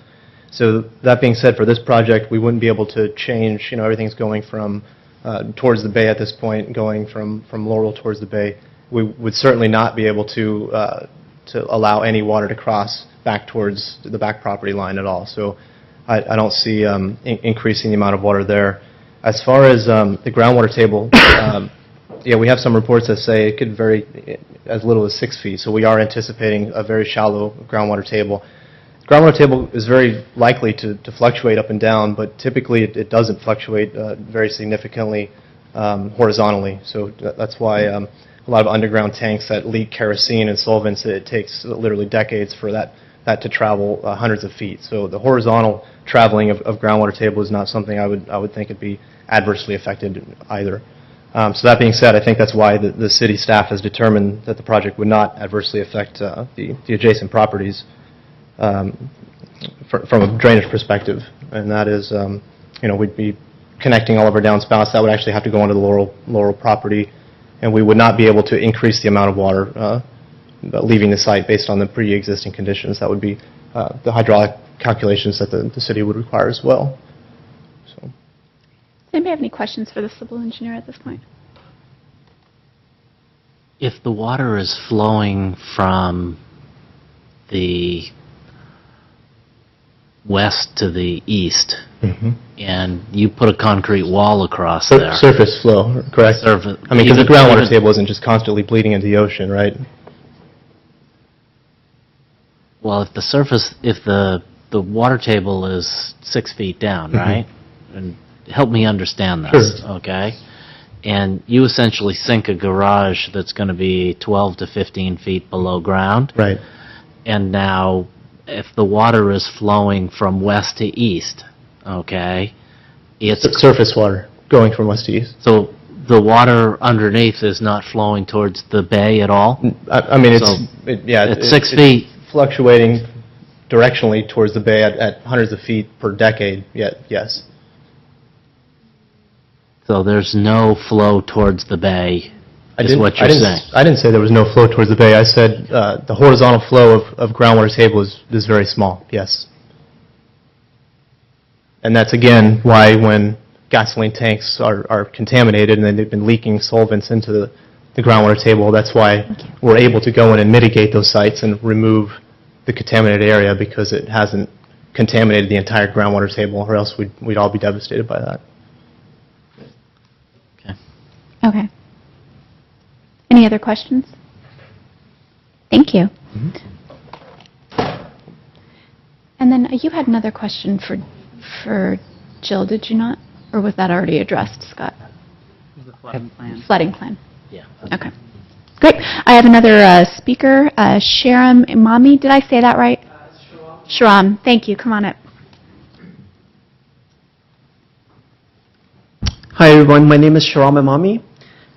So that being said, for this project, we wouldn't be able to change. Everything's going from towards the bay at this point, going from Laurel towards the bay. We would certainly not be able to allow any water to cross back towards the back property line at all. So I don't see increasing the amount of water there. As far as the groundwater table, yeah, we have some reports that say it could vary as little as 6 feet. So we are anticipating a very shallow groundwater table. Groundwater table is very likely to fluctuate up and down, but typically it doesn't fluctuate very significantly horizontally. So that's why a lot of underground tanks that leak kerosene and solvents, it takes literally decades for that to travel hundreds of feet. So the horizontal traveling of groundwater table is not something I would think would be adversely affected either. So that being said, I think that's why the city staff has determined that the project would not adversely affect the adjacent properties from a drainage perspective. And that is, we'd be connecting all of our downspouts. That would actually have to go onto the Laurel property, and we would not be able to increase the amount of water leaving the site based on the pre-existing conditions. That would be the hydraulic calculations that the city would require as well. So. Does anybody have any questions for the civil engineer at this point? If the water is flowing from the west to the east, and you put a concrete wall across there. Surface flow, correct? Surface. I mean, because the groundwater table isn't just constantly bleeding into the ocean, right? Well, if the water table is 6 feet down, right? And help me understand this, Sure. okay? And you essentially sink a garage that's going to be 12 to 15 feet below ground. Right. And now, if the water is flowing from west to east, okay, it's Surface water going from west to east. so the water underneath is not flowing towards the bay at all. I mean, So, it's 6 feet. fluctuating directionally towards the bay at hundreds of feet per decade, yes. So there's no flow towards the bay, is what you're saying. I didn't say there was no flow towards the bay. I said the horizontal flow of groundwater table is very small, yes. And that's, again, why when gasoline tanks are contaminated and then they've been leaking solvents into the groundwater table, that's why we're able to go in and mitigate those sites and remove the contaminated area, because it hasn't contaminated the entire groundwater table, or else we'd all be devastated by that. Okay. Any other questions? Thank you. And then you had another question for Jill, did you not? Or was that already addressed, Scott? The flooding plan. Flooding plan. Yeah. Okay. Great. I have another speaker, Sharam Imami. Did I say that right? Sharam. Thank you. Come on up. Hi everyone, my name is Sharam Imami.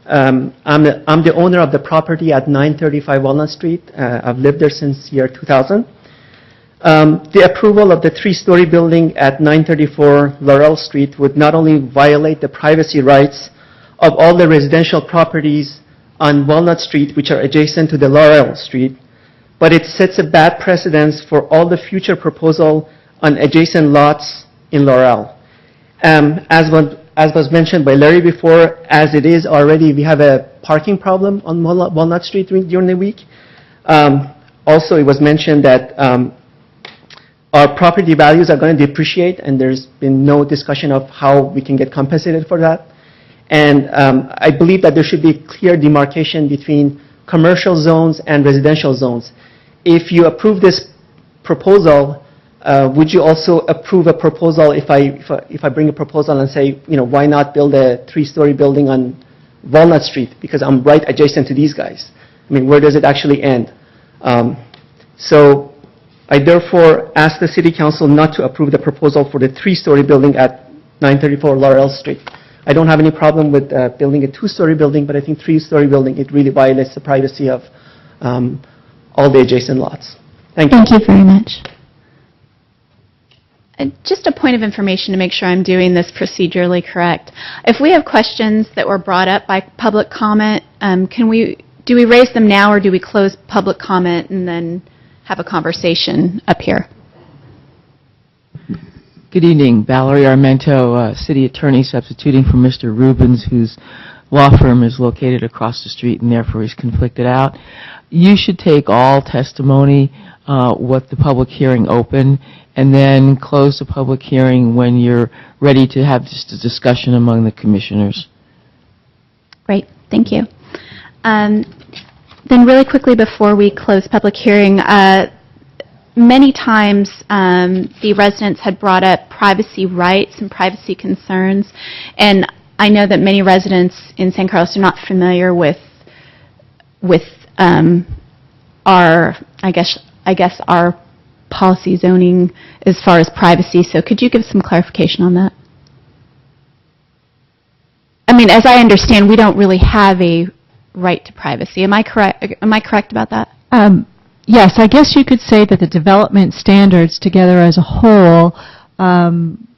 I'm the owner of the property at 935 Walnut Street. I've lived there since year 2000. The approval of the 3-story building at 934 Laurel Street would not only violate the privacy rights of all the residential properties on Walnut Street, which are adjacent to the Laurel Street, but it sets a bad precedence for all the future proposal on adjacent lots in Laurel. As was mentioned by Larry before, as it is already, we have a parking problem on Walnut Street during the week. Also, it was mentioned that our property values are going to depreciate, and there's been no discussion of how we can get compensated for that. And I believe that there should be clear demarcation between commercial zones and residential zones. If you approve this proposal, would you also approve a proposal if I bring a proposal and say, why not build a 3-story building on Walnut Street? Because I'm right adjacent to these guys. I mean, where does it actually end? So I therefore ask the City Council not to approve the proposal for the 3-story building at 934 Laurel Street. I don't have any problem with building a 2-story building, but I think 3-story building, it really violates the privacy of all the adjacent lots. Thank you. Thank you very much. Just a point of information to make sure I'm doing this procedurally correct. If we have questions that were brought up by public comment, do we raise them now, or do we close public comment and then have a conversation up here? Good evening. Valerie Armento, City Attorney, substituting for Mr. Rubens, whose law firm is located across the street and therefore is conflicted out. You should take all testimony with the public hearing open, and then close the public hearing when you're ready to have just a discussion among the commissioners. Great. Thank you. Then really quickly before we close public hearing, many times the residents had brought up privacy rights and privacy concerns, and I know that many residents in San Carlos are not familiar with our, I guess our policy zoning as far as privacy. So could you give some clarification on that? I mean, as I understand, we don't really have a right to privacy. Am I correct about that? Yes, I guess you could say that the development standards together as a whole,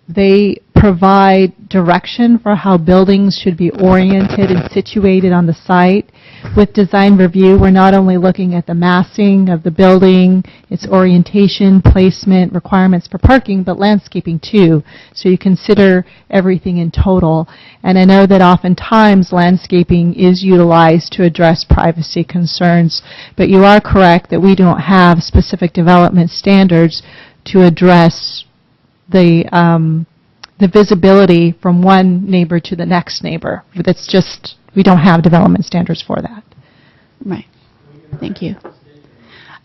they provide direction for how buildings should be oriented and situated on the site. With design review, we're not only looking at the massing of the building, its orientation, placement, requirements for parking, but landscaping too. So you consider everything in total. And I know that oftentimes landscaping is utilized to address privacy concerns, but you are correct that we don't have specific development standards to address the visibility from one neighbor to the next neighbor. That's just, we don't have development standards for that. Right. Thank you.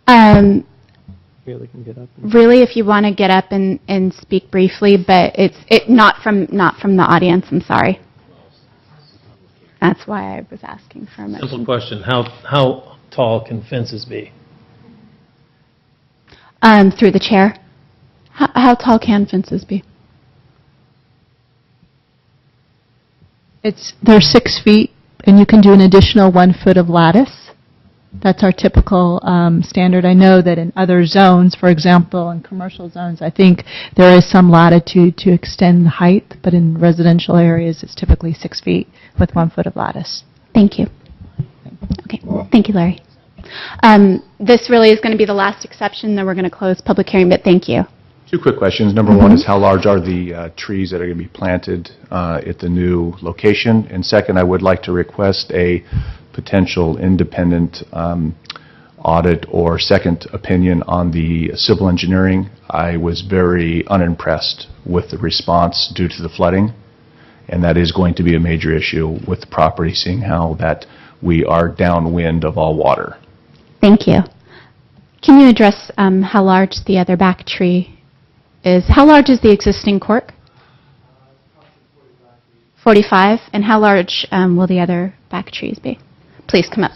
Really can get up. Really, if you want to get up and speak briefly, but it's not from the audience. I'm sorry. That's why I was asking for a motion. Simple question. How tall can fences be? Through the chair. How tall can fences be? They're 6 feet, and you can do an additional 1 foot of lattice. That's our typical standard. I know that in other zones, for example, in commercial zones, I think there is some latitude to extend the height, but in residential areas, it's typically 6 feet with 1 foot of lattice. Thank you. Okay. Thank you, Larry. This really is going to be the last exception, then we're going to close public hearing, but thank you. 2 quick questions. Number one is how large are the trees that are going to be planted at the new location? And second, I would like to request a potential independent audit or second opinion on the civil engineering. I was very unimpressed with the response due to the flooding, and that is going to be a major issue with the property, seeing how that we are downwind of all water. Thank you. Can you address how large the other back tree is? How large is the existing cork? 45. And how large will the other back trees be? Please come up.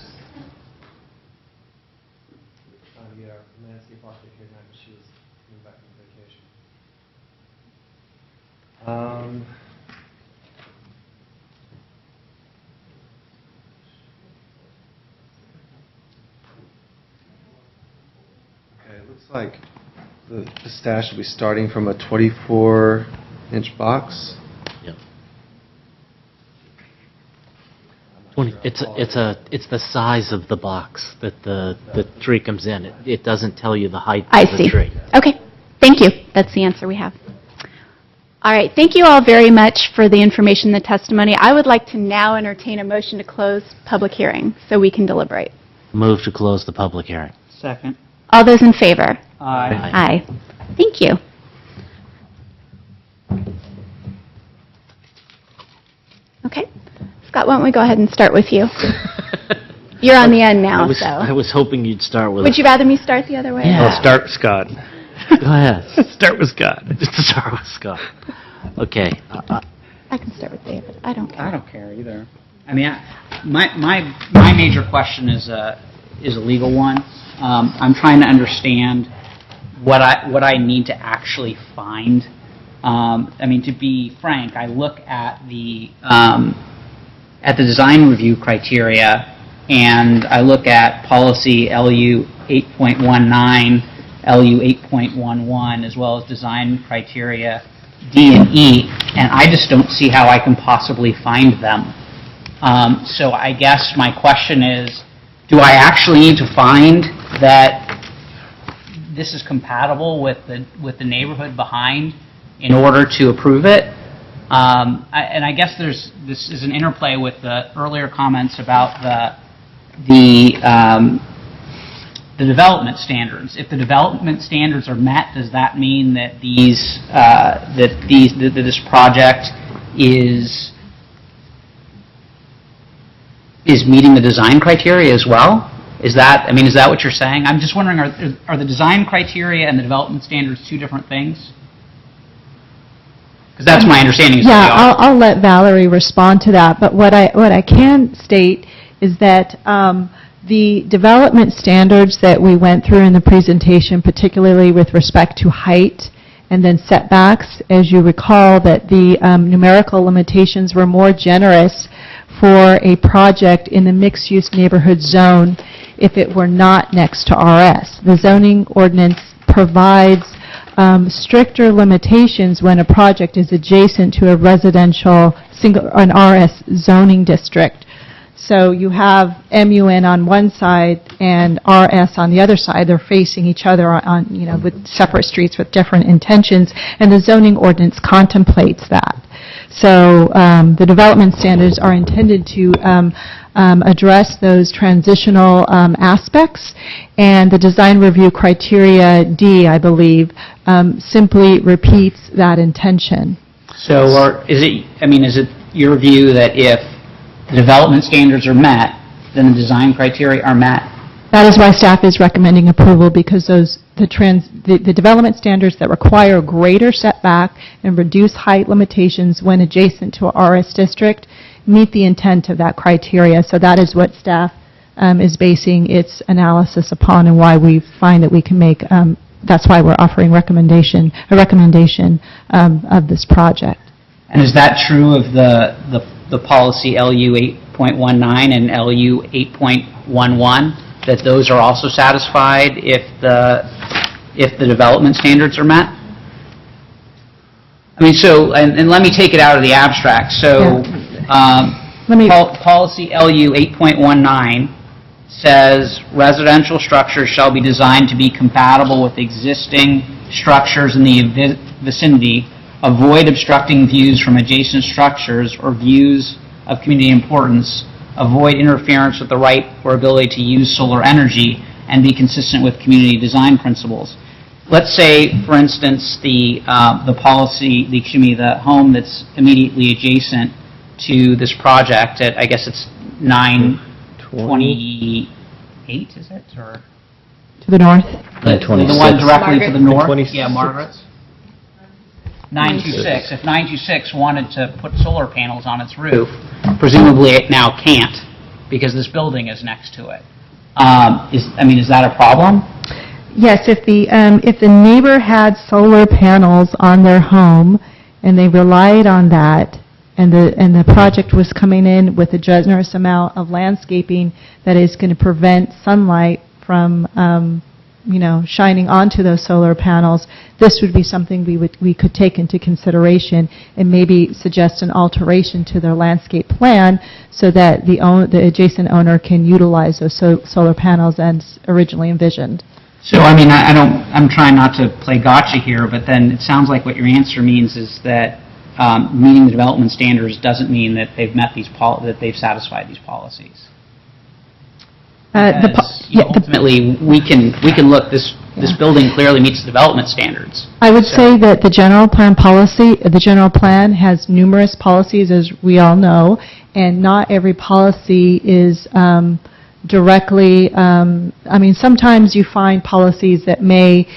Okay, it looks like the stash will be starting from a 24-inch box. Yep. It's the size of the box that the tree comes in. It doesn't tell you the height of the tree. Okay. Thank you. That's the answer we have. All right. Thank you all very much for the information and the testimony. I would like to now entertain a motion to close public hearing so we can deliberate. Move to close the public hearing. Second. All those in favor? Aye. Aye. Thank you. Okay. Scott, why don't we go ahead and start with you? You're on the end now, so. I was hoping you'd start with... Would you rather me start the other way? Yeah. I'll start with Scott. Go ahead. Start with Scott. Start with Scott. Okay. I can start with David. I don't care. I don't care either. I mean, my major question is a legal one. I'm trying to understand what I need to actually find. I mean, to be frank, I look at the design review criteria, and I look at policy LU 8.19, LU 8.11, as well as design criteria D and E, and I just don't see how I can possibly find them. So I guess my question is, do I actually need to find that this is compatible with the neighborhood behind in order to approve it? And I guess this is an interplay with the earlier comments about the development standards. If the development standards are met, does that mean that this project is meeting the design criteria as well? Is that what you're saying? I'm just wondering, are the design criteria and the development standards two different things? Because that's my understanding. Yeah, I'll let Valerie respond to that. But what I can state is that the development standards that we went through in the presentation, particularly with respect to height and then setbacks, as you recall, that the numerical limitations were more generous for a project in the mixed-use neighborhood zone if it were not next to RS. The zoning ordinance provides stricter limitations when a project is adjacent to a residential an RS zoning district. So you have MUN on one side and RS on the other side. They're facing each other on, with separate streets with different intentions, and the zoning ordinance contemplates that. So the development standards are intended to address those transitional aspects, and the design review criteria D, I believe, simply repeats that intention. So is it your view that if the development standards are met, then the design criteria are met? That is why staff is recommending approval, because the development standards that require greater setback and reduce height limitations when adjacent to a RS district meet the intent of that criteria. So that is what staff is basing its analysis upon, and why we find that we can make, that's why we're offering a recommendation of this project. And is that true of the policy LU 8.19 and LU 8.11, that those are also satisfied if the development standards are met? I mean, and let me take it out of the abstract. So policy LU 8.19 says residential structures shall be designed to be compatible with existing structures in the vicinity, avoid obstructing views from adjacent structures or views of community importance, avoid interference with the right or ability to use solar energy, and be consistent with community design principles. Let's say, for instance, the home that's immediately adjacent to this project at, I guess it's 928, is it? Or to the north? The one directly to the north? 26. Yeah, Margaret's. 926. If 926 wanted to put solar panels on its roof, presumably it now can't because this building is next to it. Is that a problem? Yes, if the neighbor had solar panels on their home and they relied on that, and the project was coming in with a generous amount of landscaping that is going to prevent sunlight from shining onto those solar panels, this would be something we could take into consideration and maybe suggest an alteration to their landscape plan so that the adjacent owner can utilize those solar panels as originally envisioned. So, I'm trying not to play gotcha here, but then it sounds like what your answer means is that meeting the development standards doesn't mean that they've met that they've satisfied these policies. Ultimately, we can look. This This building clearly meets the development standards. I would say that the general plan policy, the general plan has numerous policies, as we all know, and not every policy is directly, sometimes you find policies that may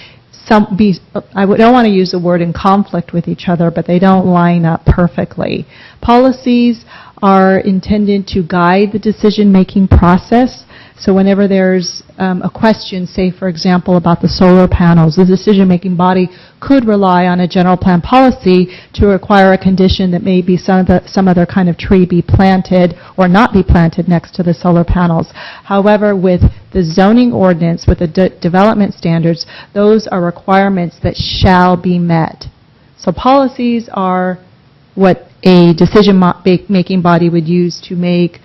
don't want to use the word in conflict with each other, but they don't line up perfectly. Policies are intended to guide the decision-making process. So whenever there's a question, say, for example, about the solar panels, the decision-making body could rely on a general plan policy to require a condition that maybe some other kind of tree be planted or not be planted next to the solar panels. However, with the zoning ordinance, with the development standards, those are requirements that shall be met. So policies are what a decision-making body would use to make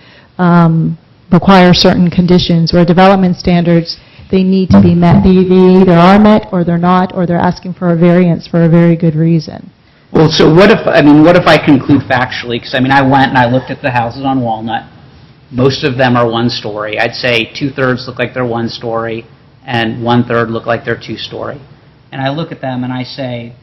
require certain conditions, where development standards, they need to be met. They either are met or they're not, or they're asking for a variance for a very good reason. Well, so what if I conclude factually, because I went and I looked at the houses on Walnut. Most of them are one-story. I'd say 2/3 look like they're one-story and 1/3 look like they're two-story. And I look at them and I say,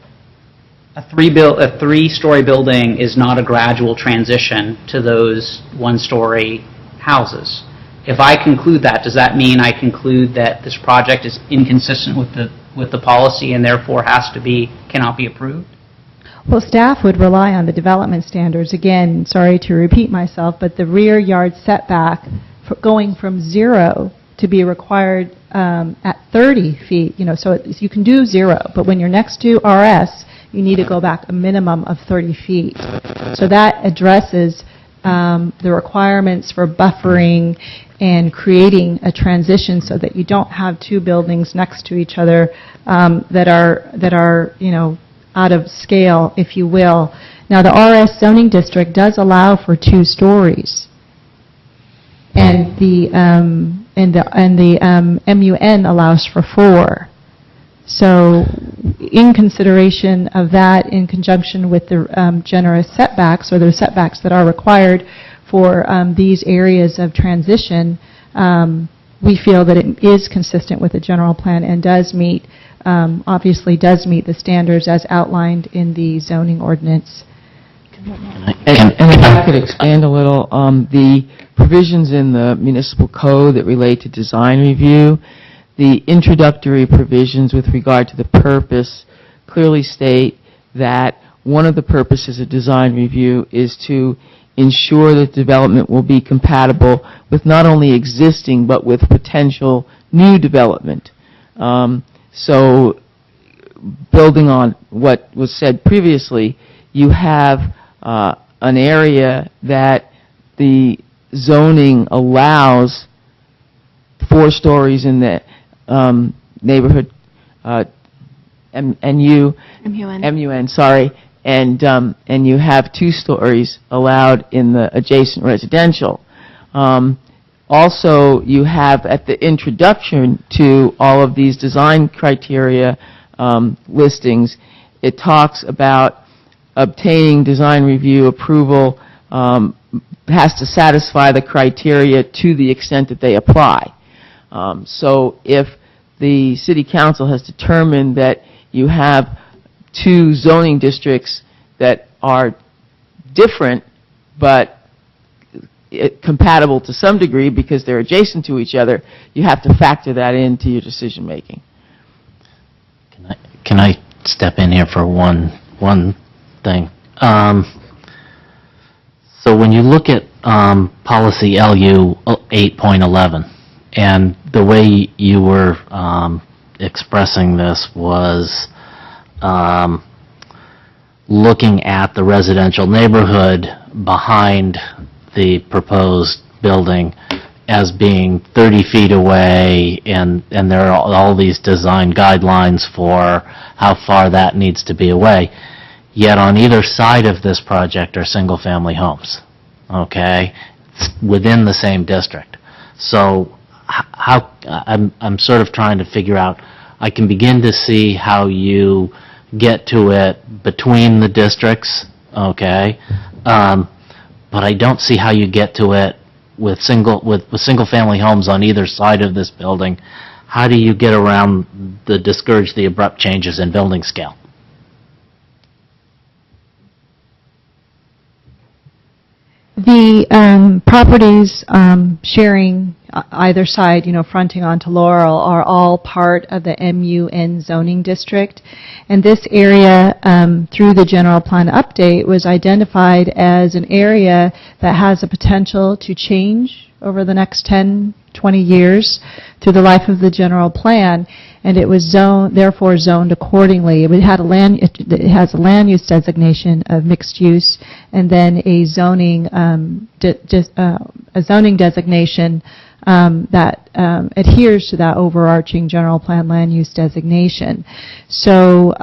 a three-story building is not a gradual transition to those one-story houses. If I conclude that, does that mean I conclude that this project is inconsistent with the policy and therefore cannot be approved? Well, staff would rely on the development standards. Again, sorry to repeat myself, but the rear yard setback going from 0 to be required at 30 feet, so you can do 0, but when you're next to RS, you need to go back a minimum of 30 feet. So that addresses the requirements for buffering and creating a transition so that you don't have two buildings next to each other that are out of scale, if you will. Now, the RS zoning district does allow for 2 stories, and the MUN allows for 4. So, in consideration of that, in conjunction with the generous setbacks, or the setbacks that are required for these areas of transition, we feel that it is consistent with the general plan and obviously does meet the standards as outlined in the zoning ordinance. And if I could expand a little, the provisions in the municipal code that relate to design review, the introductory provisions with regard to the purpose clearly state that one of the purposes of design review is to ensure that development will be compatible with not only existing but with potential new development. So building on what was said previously, you have an area that the zoning allows 4 stories in the neighborhood, MUN, sorry, and you have 2 stories allowed in the adjacent residential. Also, you have at the introduction to all of these design criteria listings, it talks about obtaining design review approval has to satisfy the criteria to the extent that they apply. So if the City Council has determined that you have 2 zoning districts that are different but compatible to some degree because they're adjacent to each other, you have to factor that into your decision making. Can I step in here for one thing? So when you look at policy LU 8.11, and the way you were expressing this was looking at the residential neighborhood behind the proposed building as being 30 feet away, and there are all these design guidelines for how far that needs to be away. Yet on either side of this project are single-family homes, okay, within the same district. So I'm sort of trying to figure out, I can begin to see how you get to it between the districts, okay, but I don't see how you get to it with single-family homes on either side of this building. how do you get around the discourage the abrupt changes in building scale? The properties sharing either side, fronting onto Laurel, are all part of the MUN zoning district. And this area, through the general plan update, was identified as an area that has a potential to change over the next 10, 20 years through the life of the general plan, and it was therefore zoned accordingly. It has a land use designation of mixed use, and then a zoning designation that adheres to that overarching general plan land use designation. So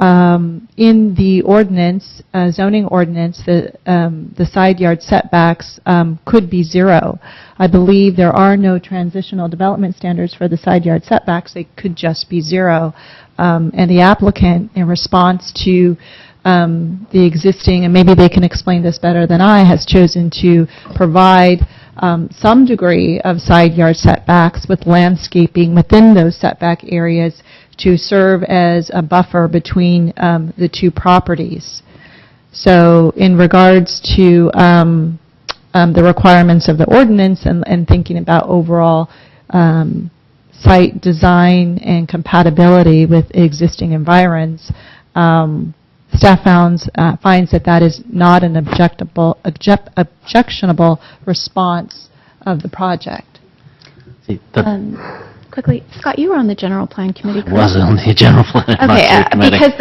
in the ordinance, zoning ordinance, the side yard setbacks could be 0. I believe there are no transitional development standards for the side yard setbacks. They could just be 0. And the applicant, in response to the existing, and maybe they can explain this better than I, has chosen to provide some degree of side yard setbacks with landscaping within those setback areas to serve as a buffer between the two properties. So in regards to the requirements of the ordinance and thinking about overall site design and compatibility with existing environs, staff finds that is not an objectionable response of the project. See, Quickly, Scott, you were on the general plan committee, correct? was on the general plan Okay, advisory committee. because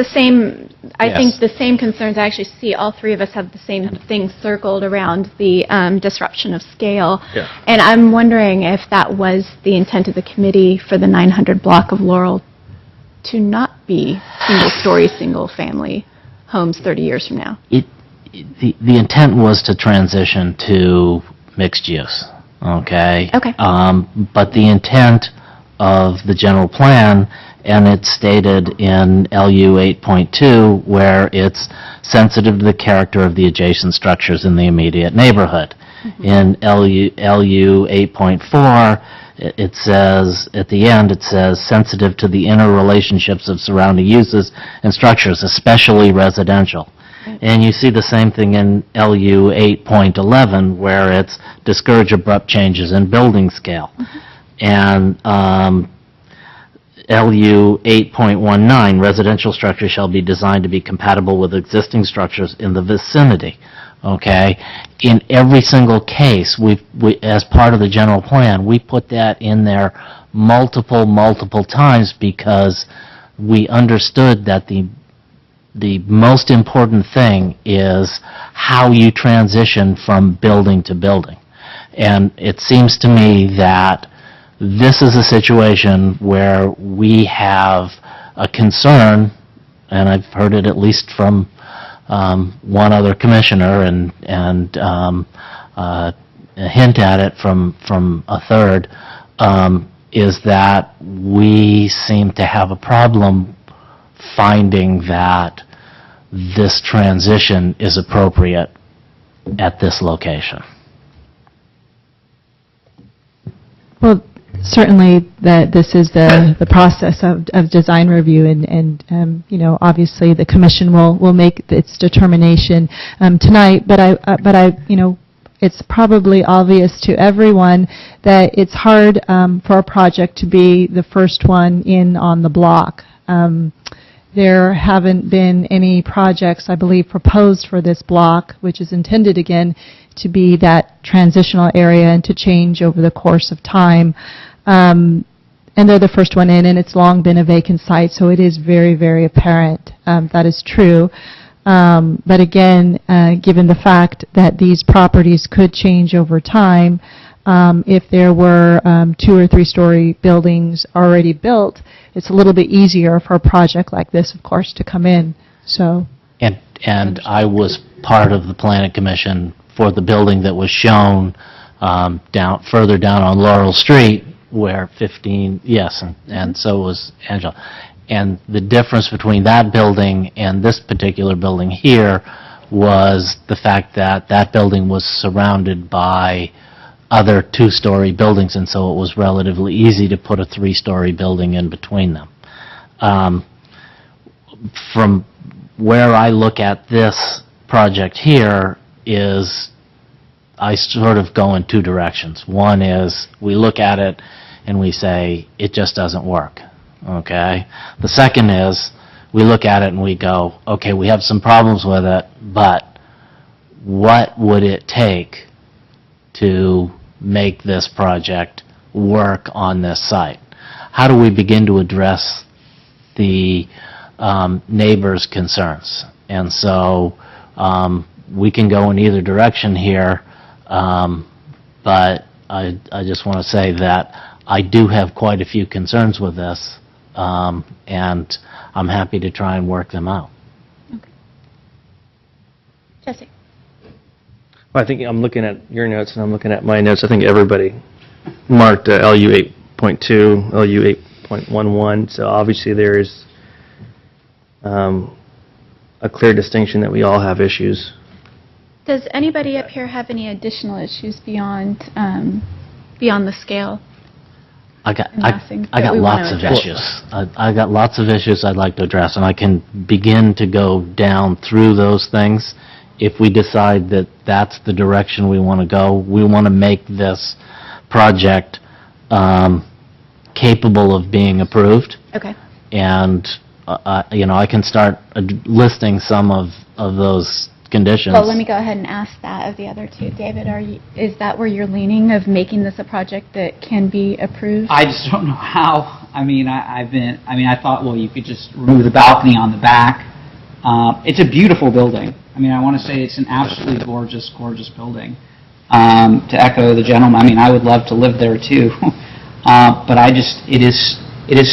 I Yes. think the same concerns, I actually see all three of us have the same thing circled around the disruption of scale. Yeah. And I'm wondering if that was the intent of the committee for the 900 block of Laurel to not be single-story, single-family homes 30 years from now. The intent was to transition to mixed use, okay? Okay. But the intent of the general plan, and it's stated in LU 8.2, where it's sensitive to the character of the adjacent structures in the immediate neighborhood. In LU 8.4, it says, at the end, it says, sensitive to the interrelationships of surrounding uses and structures, especially residential. And you see the same thing in LU 8.11, where it's discourage abrupt changes in building scale. And LU 8.19, residential structures shall be designed to be compatible with existing structures in the vicinity. Okay? In every single case, we as part of the general plan, we put that in there multiple times because we understood that the most important thing is how you transition from building to building. And it seems to me that this is a situation where we have a concern, and I've heard it at least from one other commissioner and a hint at it from a third, is that we seem to have a problem finding that this transition is appropriate at this location. Well, certainly that this is the process of design review, and obviously the commission will make its determination tonight. But it's probably obvious to everyone that it's hard for a project to be the first one in on the block. There haven't been any projects, I believe, proposed for this block, which is intended, again, to be that transitional area and to change over the course of time. And they're the first one in, and it's long been a vacant site, so it is very, very apparent that is true. But again, given the fact that these properties could change over time, if there were 2 or 3 story buildings already built, it's a little bit easier for a project like this, of course, to come in. So, and I was part of the planning commission for the building that was shown further down on Laurel Street, where 15, yes, and so was Angela. And the difference between that building and this particular building here was the fact that that building was surrounded by other two-story buildings, and so it was relatively easy to put a three-story building in between them. From where I look at this project here is I sort of go in two directions. One is we look at it and we say, it just doesn't work, okay? The second is we look at it and we go, okay, we have some problems with it, but what would it take to make this project work on this site? How do we begin to address the neighbors' concerns? And so we can go in either direction here, but I just want to say that I do have quite a few concerns with this, and I'm happy to try and work them out. Jesse? Well, I think I'm looking at your notes and I'm looking at my notes. I think everybody marked LU 8.2, LU 8.11, so obviously there is a clear distinction that we all have issues. Does anybody up here have any additional issues beyond the scale? I got massing I that got we wanna lots of address? issues. I got lots of issues I'd like to address, and I can begin to go down through those things. If we decide that that's the direction we want to go, we want to make this project capable of being approved. Okay. And I can start listing some of those conditions. Well, let me go ahead and ask that of the other two. David, is that where you're leaning, of making this a project that can be approved? I just don't know how. I thought, well, you could just remove the balcony on the back. It's a beautiful building. I want to say it's an absolutely gorgeous, gorgeous building. To echo the gentleman, I would love to live there too. But it is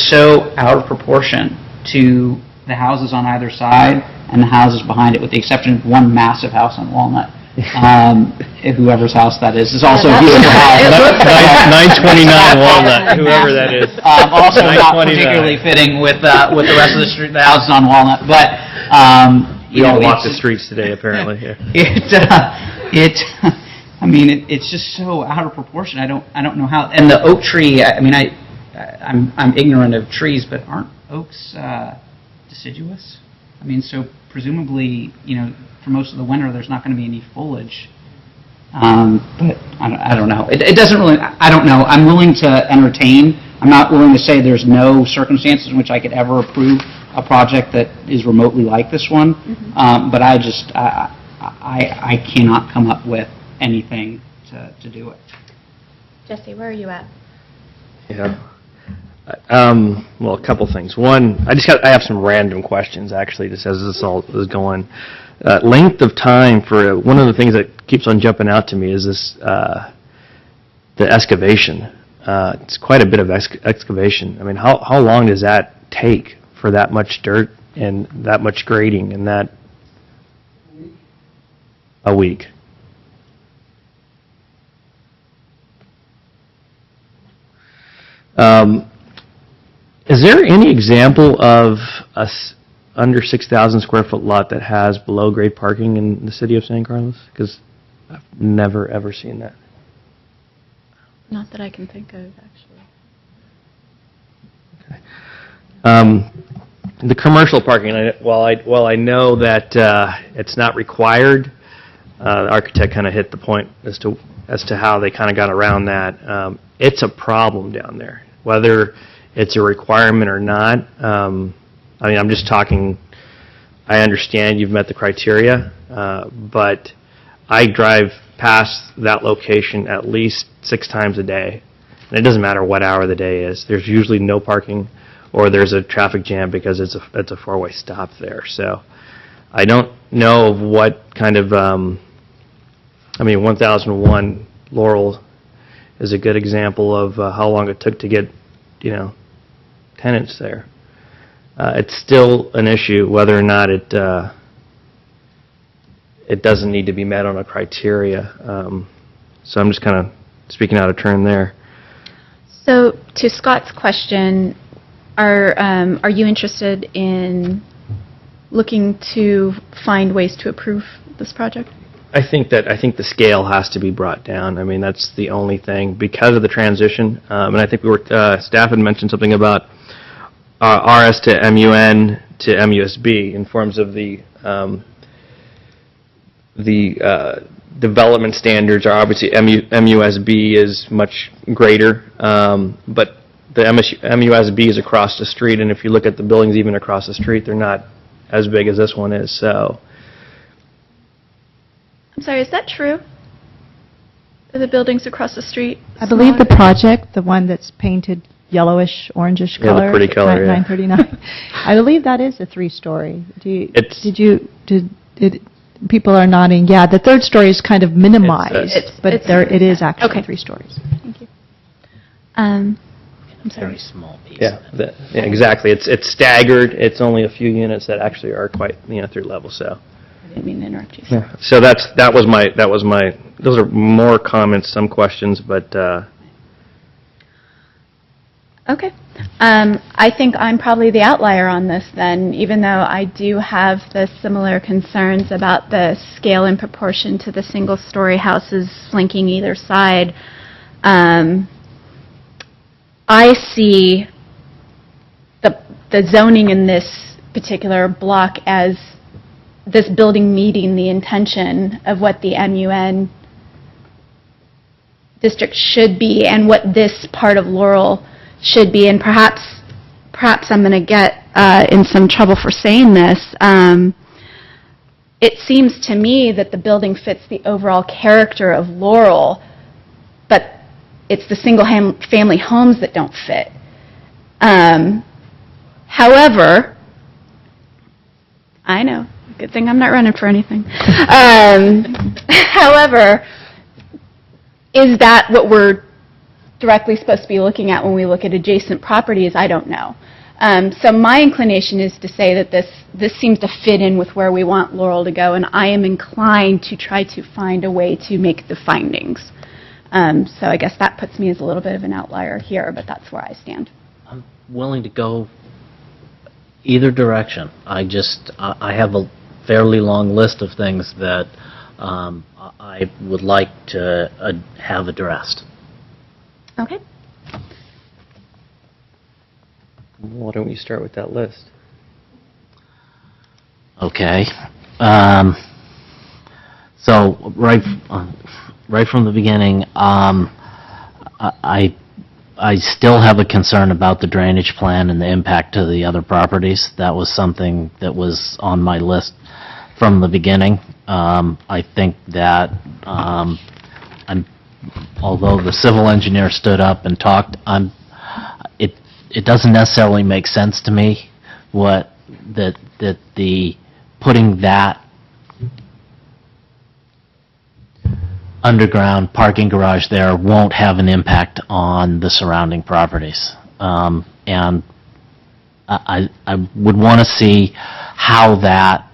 so out of proportion to the houses on either side and the houses behind it, with the exception of one massive house on Walnut. Whoever's house that is also a beautiful house. 929 Walnut, whoever that is. Also not particularly fitting with the rest of the street, the houses on Walnut. But we all walk the streets today, apparently. Yeah. It's just so out of proportion. I don't know how. And the oak tree. I'm ignorant of trees, but aren't oaks deciduous? So presumably, for most of the winter, there's not going to be any foliage. But I don't know. It doesn't really. I don't know. I'm willing to entertain. I'm not willing to say there's no circumstances in which I could ever approve a project that is remotely like this one. Mm-hmm. But I cannot come up with anything to do it. Jesse, where are you at? Yeah. Well, a couple things. One, I have some random questions, actually, just as this all is going. Length of time for one of the things that keeps on jumping out to me is this, the excavation. It's quite a bit of excavation. How long does that take for that much dirt and that much grading and that? A week. Is there any example of a under 6,000 square foot lot that has below grade parking in the city of San Carlos? Because I've never ever seen that. Not that I can think of, actually. Okay. The commercial parking, while I know that it's not required, the architect kind of hit the point as to how they kind of got around that. It's a problem down there, whether it's a requirement or not. I'm just talking, I understand you've met the criteria, but I drive past that location at least 6 times a day. And it doesn't matter what hour of the day is. There's usually no parking, or there's a traffic jam because it's a 4-way stop there. So I don't know of what kind of, 1001 Laurel is a good example of how long it took to get, tenants there. It's still an issue whether or not it doesn't need to be met on a criteria. So I'm just kind of speaking out of turn there. So to Scott's question, are you interested in looking to find ways to approve this project? I think the scale has to be brought down. I mean, that's the only thing because of the transition. And I think staff had mentioned something about RS to MUN to MUSB in forms of the development standards are obviously MUSB is much greater, but the MUSB is across the street, and if you look at the buildings even across the street, they're not as big as this one is. So, I'm sorry, is that true? Are the buildings across the street? I believe the project, the one that's painted yellowish, orangish Yeah, the color. pretty color, at yeah. 939. I believe that is a 3-story. It's- Did people are nodding, yeah, the third story is kind of minimized, but it is actually 3 stories. Thank you. I'm sorry. Very small piece. yeah, exactly. It's staggered. It's only a few units that actually are quite through level. So. I didn't mean to interrupt you. Yeah. So that was my. Those are more comments, some questions, but. Okay. I think I'm probably the outlier on this then, even though I do have the similar concerns about the scale in proportion to the single-story houses flanking either side. I see the zoning in this particular block as this building meeting the intention of what the MUN district should be and what this part of Laurel should be, and perhaps I'm going to get in some trouble for saying this. It seems to me that the building fits the overall character of Laurel, but it's the single-family homes that don't fit. However, I know, good thing I'm not running for anything. However, is that what we're directly supposed to be looking at when we look at adjacent properties? I don't know. So my inclination is to say that this seems to fit in with where we want Laurel to go, and I am inclined to try to find a way to make the findings. So I guess that puts me as a little bit of an outlier here, but that's where I stand. I'm willing to go either direction. I have a fairly long list of things that I would like to have addressed. Okay. Why don't we start with that list? Okay. So right from the beginning, I still have a concern about the drainage plan and the impact to the other properties. That was something that was on my list from the beginning. I think that although the civil engineer stood up and talked, it doesn't necessarily make sense to me that the putting that underground parking garage there won't have an impact on the surrounding properties. And I would want to see how that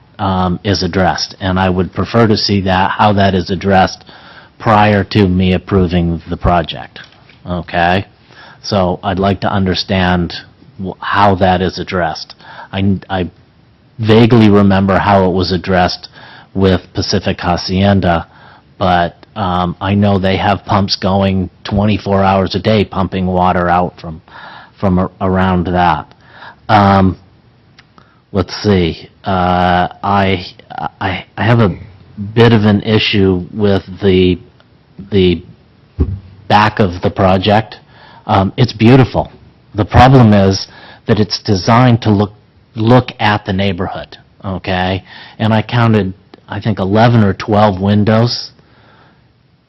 is addressed, and I would prefer to see how that is addressed prior to me approving the project. Okay? So I'd like to understand how that is addressed. I vaguely remember how it was addressed with Pacific Hacienda, but I know they have pumps going 24 hours a day pumping water out from around that. Let's see. I have a bit of an issue with the back of the project. It's beautiful. The problem is that it's designed to look at the neighborhood, okay? And I counted, I think, 11 or 12 windows.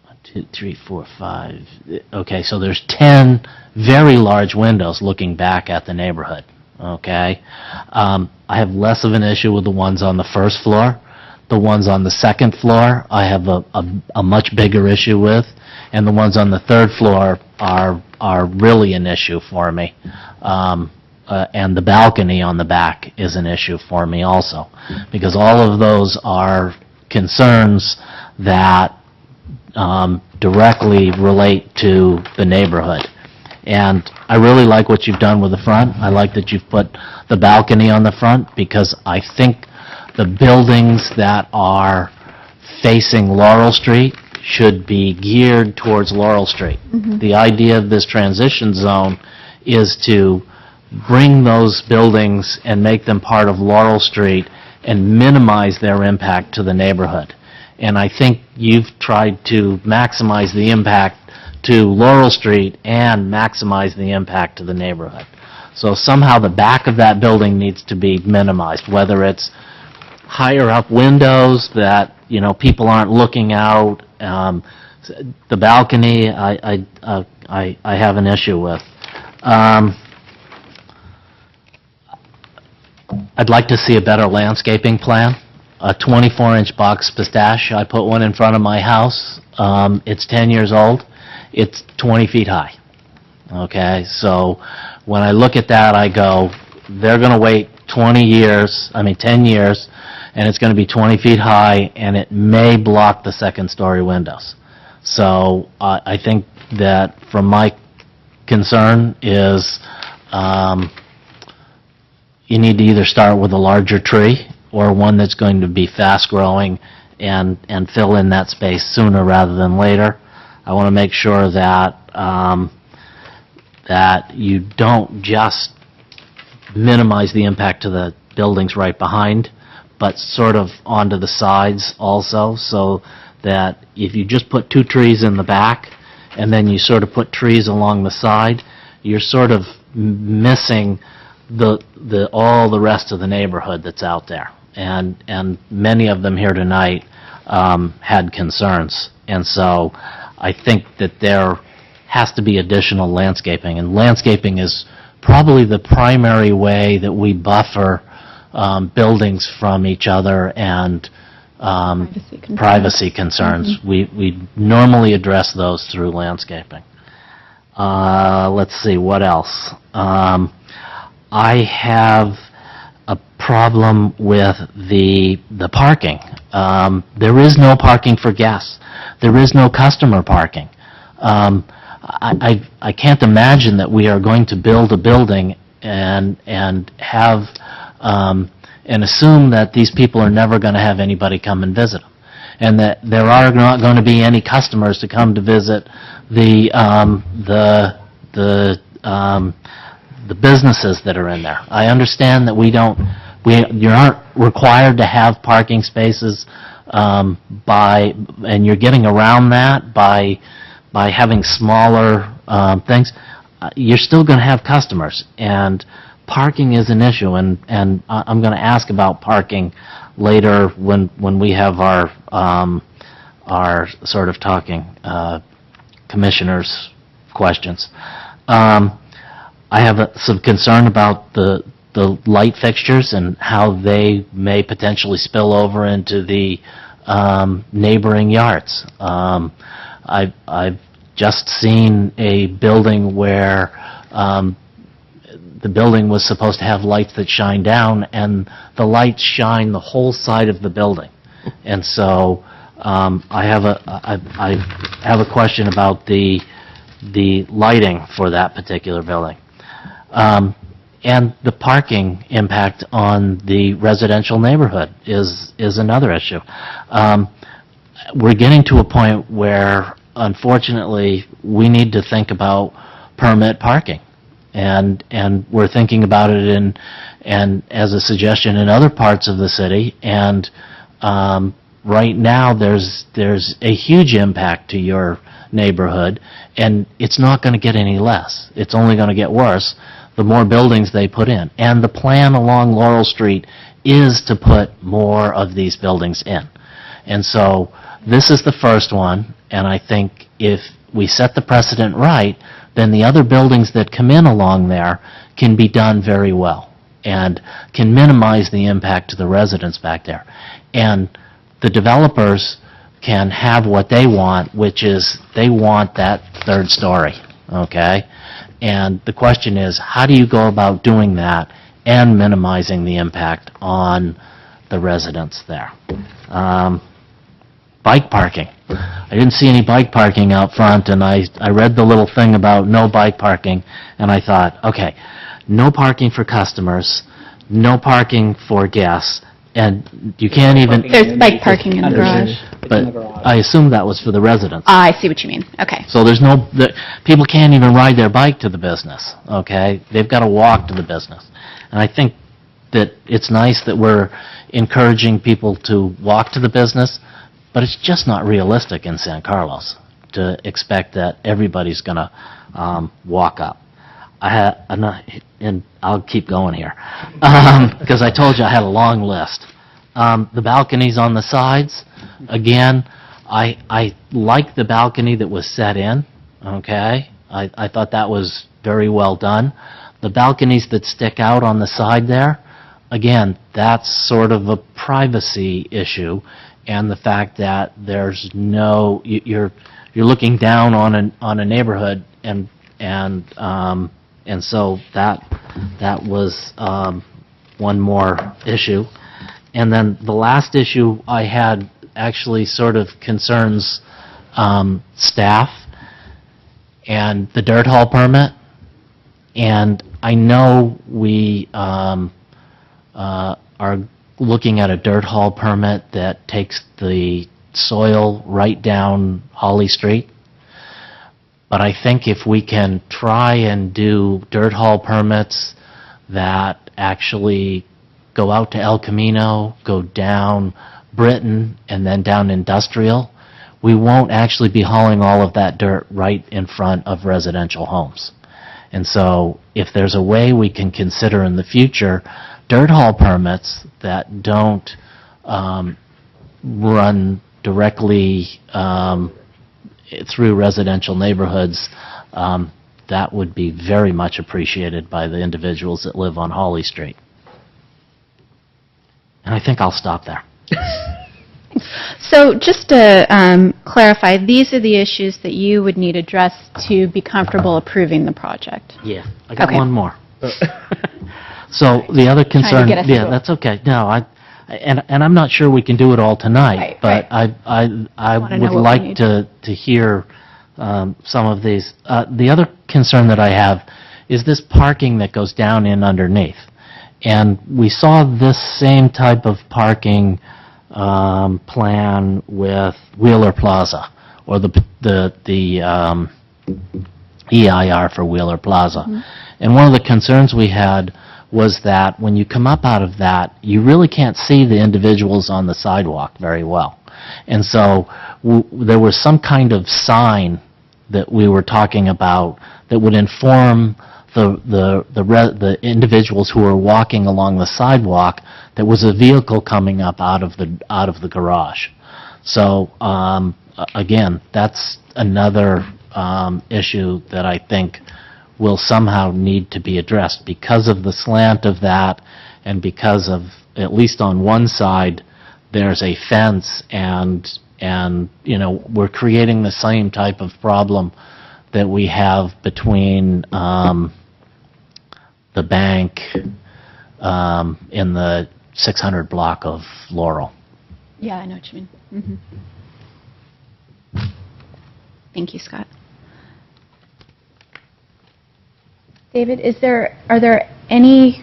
1, 2, 3, 4, 5. Okay, so there's 10 very large windows looking back at the neighborhood, okay? I have less of an issue with the ones on the first floor. The ones on the second floor, I have a much bigger issue with, and the ones on the third floor are really an issue for me. And the balcony on the back is an issue for me also, because all of those are concerns that directly relate to the neighborhood. And I really like what you've done with the front. I like that you've put the balcony on the front, because I think the buildings that are facing Laurel Street should be geared towards Laurel Street. The idea of this transition zone is to bring those buildings and make them part of Laurel Street and minimize their impact to the neighborhood. And I think you've tried to maximize the impact to Laurel Street and maximize the impact to the neighborhood. So somehow the back of that building needs to be minimized, whether it's higher up windows that, people aren't looking out. The balcony, I have an issue with. I'd like to see a better landscaping plan. A 24-inch box pistache, I put one in front of my house. It's 10 years old. It's 20 feet high. Okay, so when I look at that, I go, they're going to wait 10 years, and it's going to be 20 feet high, and it may block the second-story windows. So I think that from my concern is you need to either start with a larger tree or one that's going to be fast-growing and fill in that space sooner rather than later. I want to make sure that that you don't just minimize the impact to the buildings right behind, but sort of onto the sides also, so that if you just put 2 trees in the back and then you sort of put trees along the side, you're sort of missing all the rest of the neighborhood that's out there. And many of them here tonight had concerns. And so I think that there has to be additional landscaping, and landscaping is probably the primary way that we buffer buildings from each other and privacy concerns. We normally address those through landscaping. Let's see, what else? I have a problem with the parking. There is no parking for guests. There is no customer parking. I can't imagine that we are going to build a building and have and assume that these people are never going to have anybody come and visit them, and that there are not going to be any customers to come to visit the businesses that are in there. I understand that you aren't required to have parking spaces and you're getting around that by having smaller things. You're still going to have customers, and parking is an issue, and I'm going to ask about parking later when we have our sort of talking commissioners' questions. I have some concern about the light fixtures and how they may potentially spill over into the neighboring yards. I've just seen a building where the building was supposed to have lights that shine down, and the lights shine the whole side of the building. And so I have a question about the lighting for that particular building. And the parking impact on the residential neighborhood is another issue. We're getting to a point where, unfortunately, we need to think about permit parking. And we're thinking about it and as a suggestion in other parts of the city. And right now, there's a huge impact to your neighborhood, and it's not going to get any less. It's only going to get worse the more buildings they put in. And the plan along Laurel Street is to put more of these buildings in. And so this is the first one, and I think if we set the precedent right, then the other buildings that come in along there can be done very well and can minimize the impact to the residents back there. And the developers can have what they want, which is they want that third story, okay? And the question is, how do you go about doing that and minimizing the impact on the residents there? Bike parking. I didn't see any bike parking out front, and I read the little thing about no bike parking, and I thought, okay, no parking for customers, no parking for guests, And you can't even... There's bike parking in the garage. But I assume that was for the residents. I see what you mean. Okay. So there's no, people can't even ride their bike to the business, okay? They've got to walk to the business. And I think that it's nice that we're encouraging people to walk to the business, but it's just not realistic in San Carlos to expect that everybody's going to walk up. And I'll keep going here, because I told you I had a long list. The balconies on the sides, again, I like the balcony that was set in, okay? I thought that was very well done. The balconies that stick out on the side there, again, that's sort of a privacy issue, and the fact that there's no, you're looking down on a neighborhood, and so that was one more issue. And then the last issue I had actually sort of concerns staff and the dirt haul permit. And I know we are looking at a dirt haul permit that takes the soil right down Holly Street. But I think if we can try and do dirt haul permits that actually go out to El Camino, go down Britain, and then down Industrial, we won't actually be hauling all of that dirt right in front of residential homes. And so if there's a way we can consider in the future dirt haul permits that don't run directly through residential neighborhoods, that would be very much appreciated by the individuals that live on Holly Street. And I think I'll stop there. So just to clarify, these are the issues that you would need addressed to be comfortable approving the project? Yeah, I got Okay. one more. So the other concern, get us yeah, through it. that's okay. No, and I'm not sure we can do it all tonight, Right, but right. I Wanna know would what we like need. to hear some of these. The other concern that I have is this parking that goes down in underneath. And we saw this same type of parking plan with Wheeler Plaza, or the EIR for Wheeler Plaza. And one of the concerns we had was that when you come up out of that, you really can't see the individuals on the sidewalk very well. And so there was some kind of sign that we were talking about that would inform the individuals who are walking along the sidewalk that was a vehicle coming up out of the garage. So again, that's another issue that I think will somehow need to be addressed because of the slant of that, and because of, at least on one side, there's a fence, and you know, we're creating the same type of problem that we have between the bank in the 600 block of Laurel. Yeah, I know what you mean. Thank you, Scott. David, are there any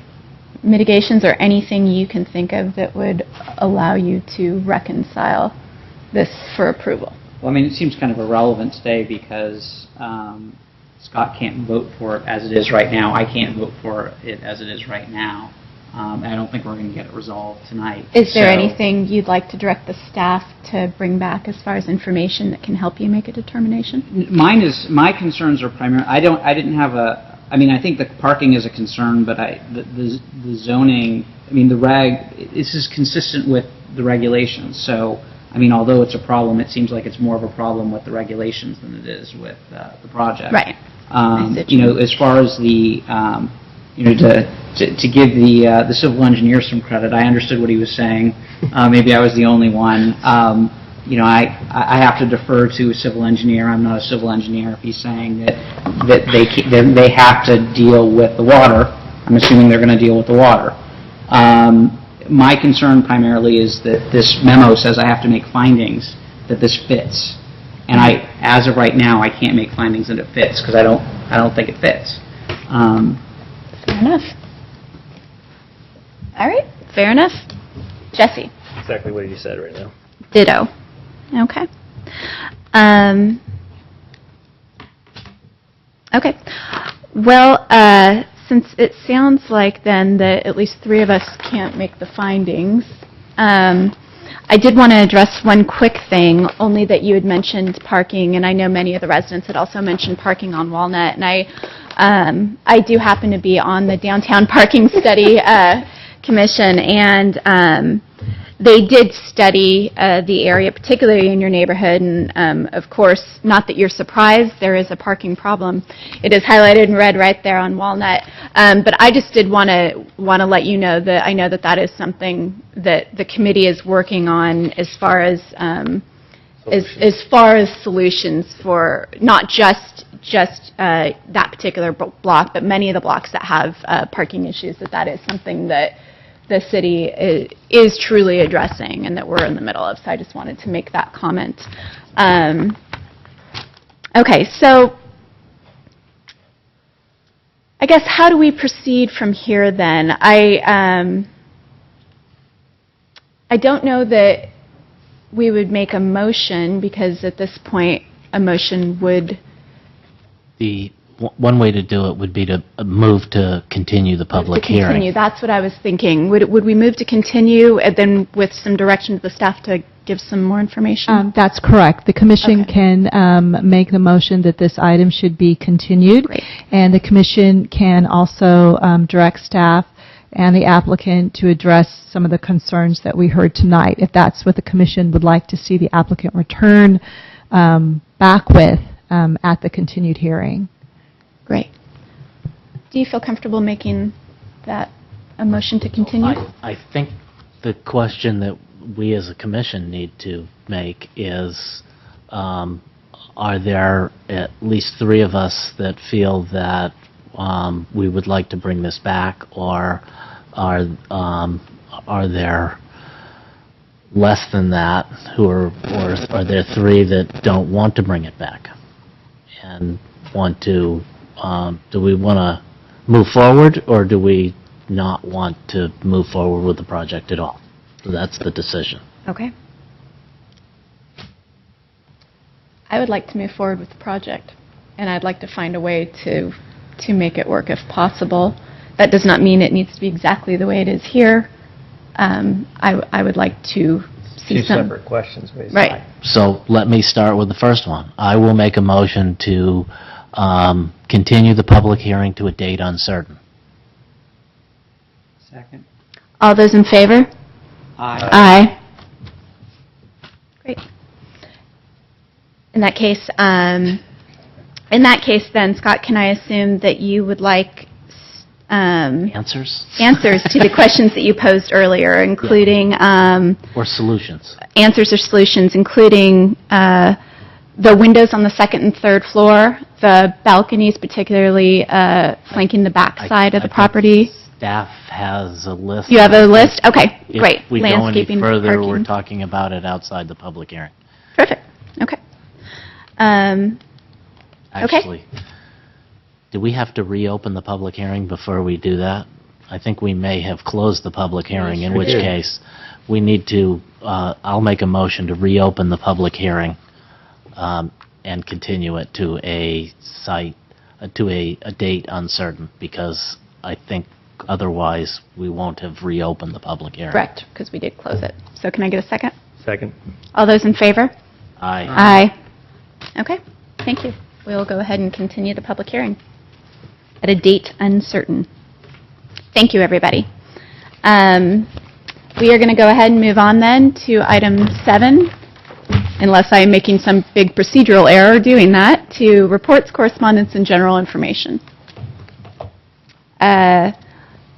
mitigations or anything you can think of that would allow you to reconcile this for approval? Well, I mean, it seems kind of irrelevant today because Scott can't vote for it as it is right now. I can't vote for it as it is right now. And I don't think we're going to get it resolved tonight. Is there So- anything you'd like to direct the staff to bring back as far as information that can help you make a determination? My concerns are primarily, I mean, I think the parking is a concern, but the zoning, I mean, this is consistent with the regulations. So, I mean, although it's a problem, it seems like it's more of a problem with the regulations than it is with the project. Right. You know, as far as the, you know, to give the civil engineer some credit, I understood what he was saying. Maybe I was the only one. You know, I have to defer to a civil engineer. I'm not a civil engineer. If he's saying that they have to deal with the water, I'm assuming they're going to deal with the water. My concern primarily is that this memo says I have to make findings that this fits. And as of right now, I can't make findings that it fits because I don't think it fits. Fair enough. All right, fair enough. Jesse? Exactly what you said right now. Ditto. Okay. Okay. Well, since it sounds like then that at least 3 of us can't make the findings, I did want to address one quick thing, only that you had mentioned parking, and I know many of the residents had also mentioned parking on Walnut, and I do happen to be on the Downtown Parking Study Commission, and they did study the area, particularly in your neighborhood, and of course, not that you're surprised, there is a parking problem. It is highlighted in red right there on Walnut, but I just did want to let you know that I know that that is something that the committee is working on as far as solutions for not just that particular block, but many of the blocks that have parking issues. That is something that the city is truly addressing and that we're in the middle of. So I just wanted to make that comment. Okay, so I guess how do we proceed from here then? I don't know that we would make a motion, because at this point a motion would... One way to do it would be to move to continue the public hearing. That's what I was thinking. Would we move to continue and then with some direction to the staff to give some more information? That's correct. The commission can make the motion that this item should be continued. Great. And the commission can also direct staff and the applicant to address some of the concerns that we heard tonight, if that's what the commission would like to see the applicant return back with at the continued hearing. Great. Do you feel comfortable making that a motion to continue? I think the question that we as a commission need to make is, are there at least 3 of us that feel that we would like to bring this back, or are there less than that or are there 3 that don't want to bring it back and want to, do we want to move forward, or do we not want to move forward with the project at all? So that's the decision. Okay. I would like to move forward with the project, and I'd like to find a way to make it work if possible. That does not mean it needs to be exactly the way it is here. I would like to see 2 some... separate questions, basically. Right. So let me start with the first one. I will make a motion to continue the public hearing to a date uncertain. Second. All those in favor? Aye. Aye. Great. In that case, then, Scott, can I assume that you would like Answers? answers to the questions that you posed earlier, including Or solutions? answers or solutions, including the windows on the 2nd and 3rd floor, the balconies, particularly flanking the back side of the property? Staff has a list. You have a list? Okay, great. If we go any Landscaping, further, parking. we're talking about it outside the public hearing. Perfect. Okay. Actually, do we have to reopen the public hearing before we do that? I think we may have closed the public hearing, in we which did. case we need to, I'll make a motion to reopen the public hearing and continue it to a date uncertain, because I think otherwise we won't have reopened the public hearing. Correct, because we did close it. So can I get a second? Second. All those in favor? Aye. Aye. Okay, thank you. We'll go ahead and continue the public hearing at a date uncertain. Thank you, everybody. We are going to go ahead and move on then to item 7, unless I'm making some big procedural error doing that, to reports, correspondence, and general information.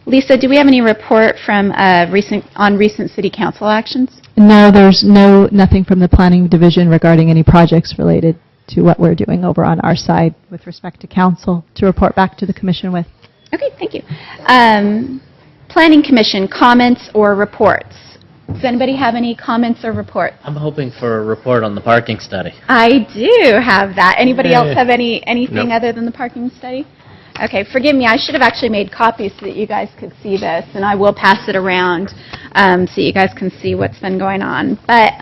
Lisa, do we have any report from recent city council actions? No, there's nothing from the planning division regarding any projects related to what we're doing over on our side with respect to council to report back to the commission with. Okay, thank you. Planning Commission, comments or reports? Does anybody have any comments or reports? I'm hoping for a report on the parking study. I do have that. Anybody else have anything Nope. other than the parking study? Okay, forgive me, I should have actually made copies so that you guys could see this, and I will pass it around. so you guys can see what's been going on. But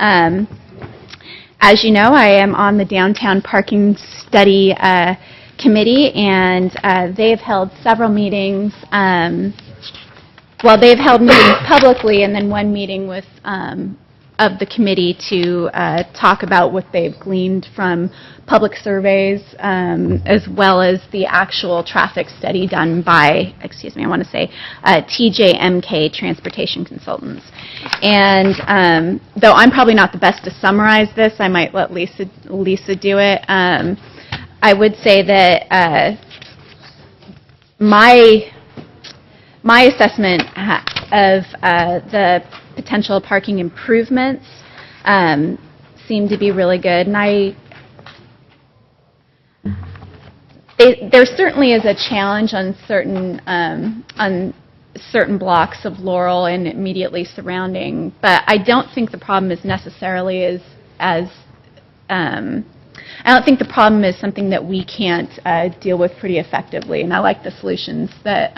as you know, I am on the Downtown Parking Study Committee, and they've held several meetings. They've held meetings publicly, and then one meeting with of the committee to talk about what they've gleaned from public surveys, as well as the actual traffic study done by, TJMK Transportation Consultants. And though I'm probably not the best to summarize this, I might let Lisa do it. I would say that my assessment of the potential parking improvements seem to be really good, and there certainly is a challenge on certain blocks of Laurel and immediately surrounding, but I don't think the problem is necessarily I don't think the problem is something that we can't deal with pretty effectively, and I like the solutions that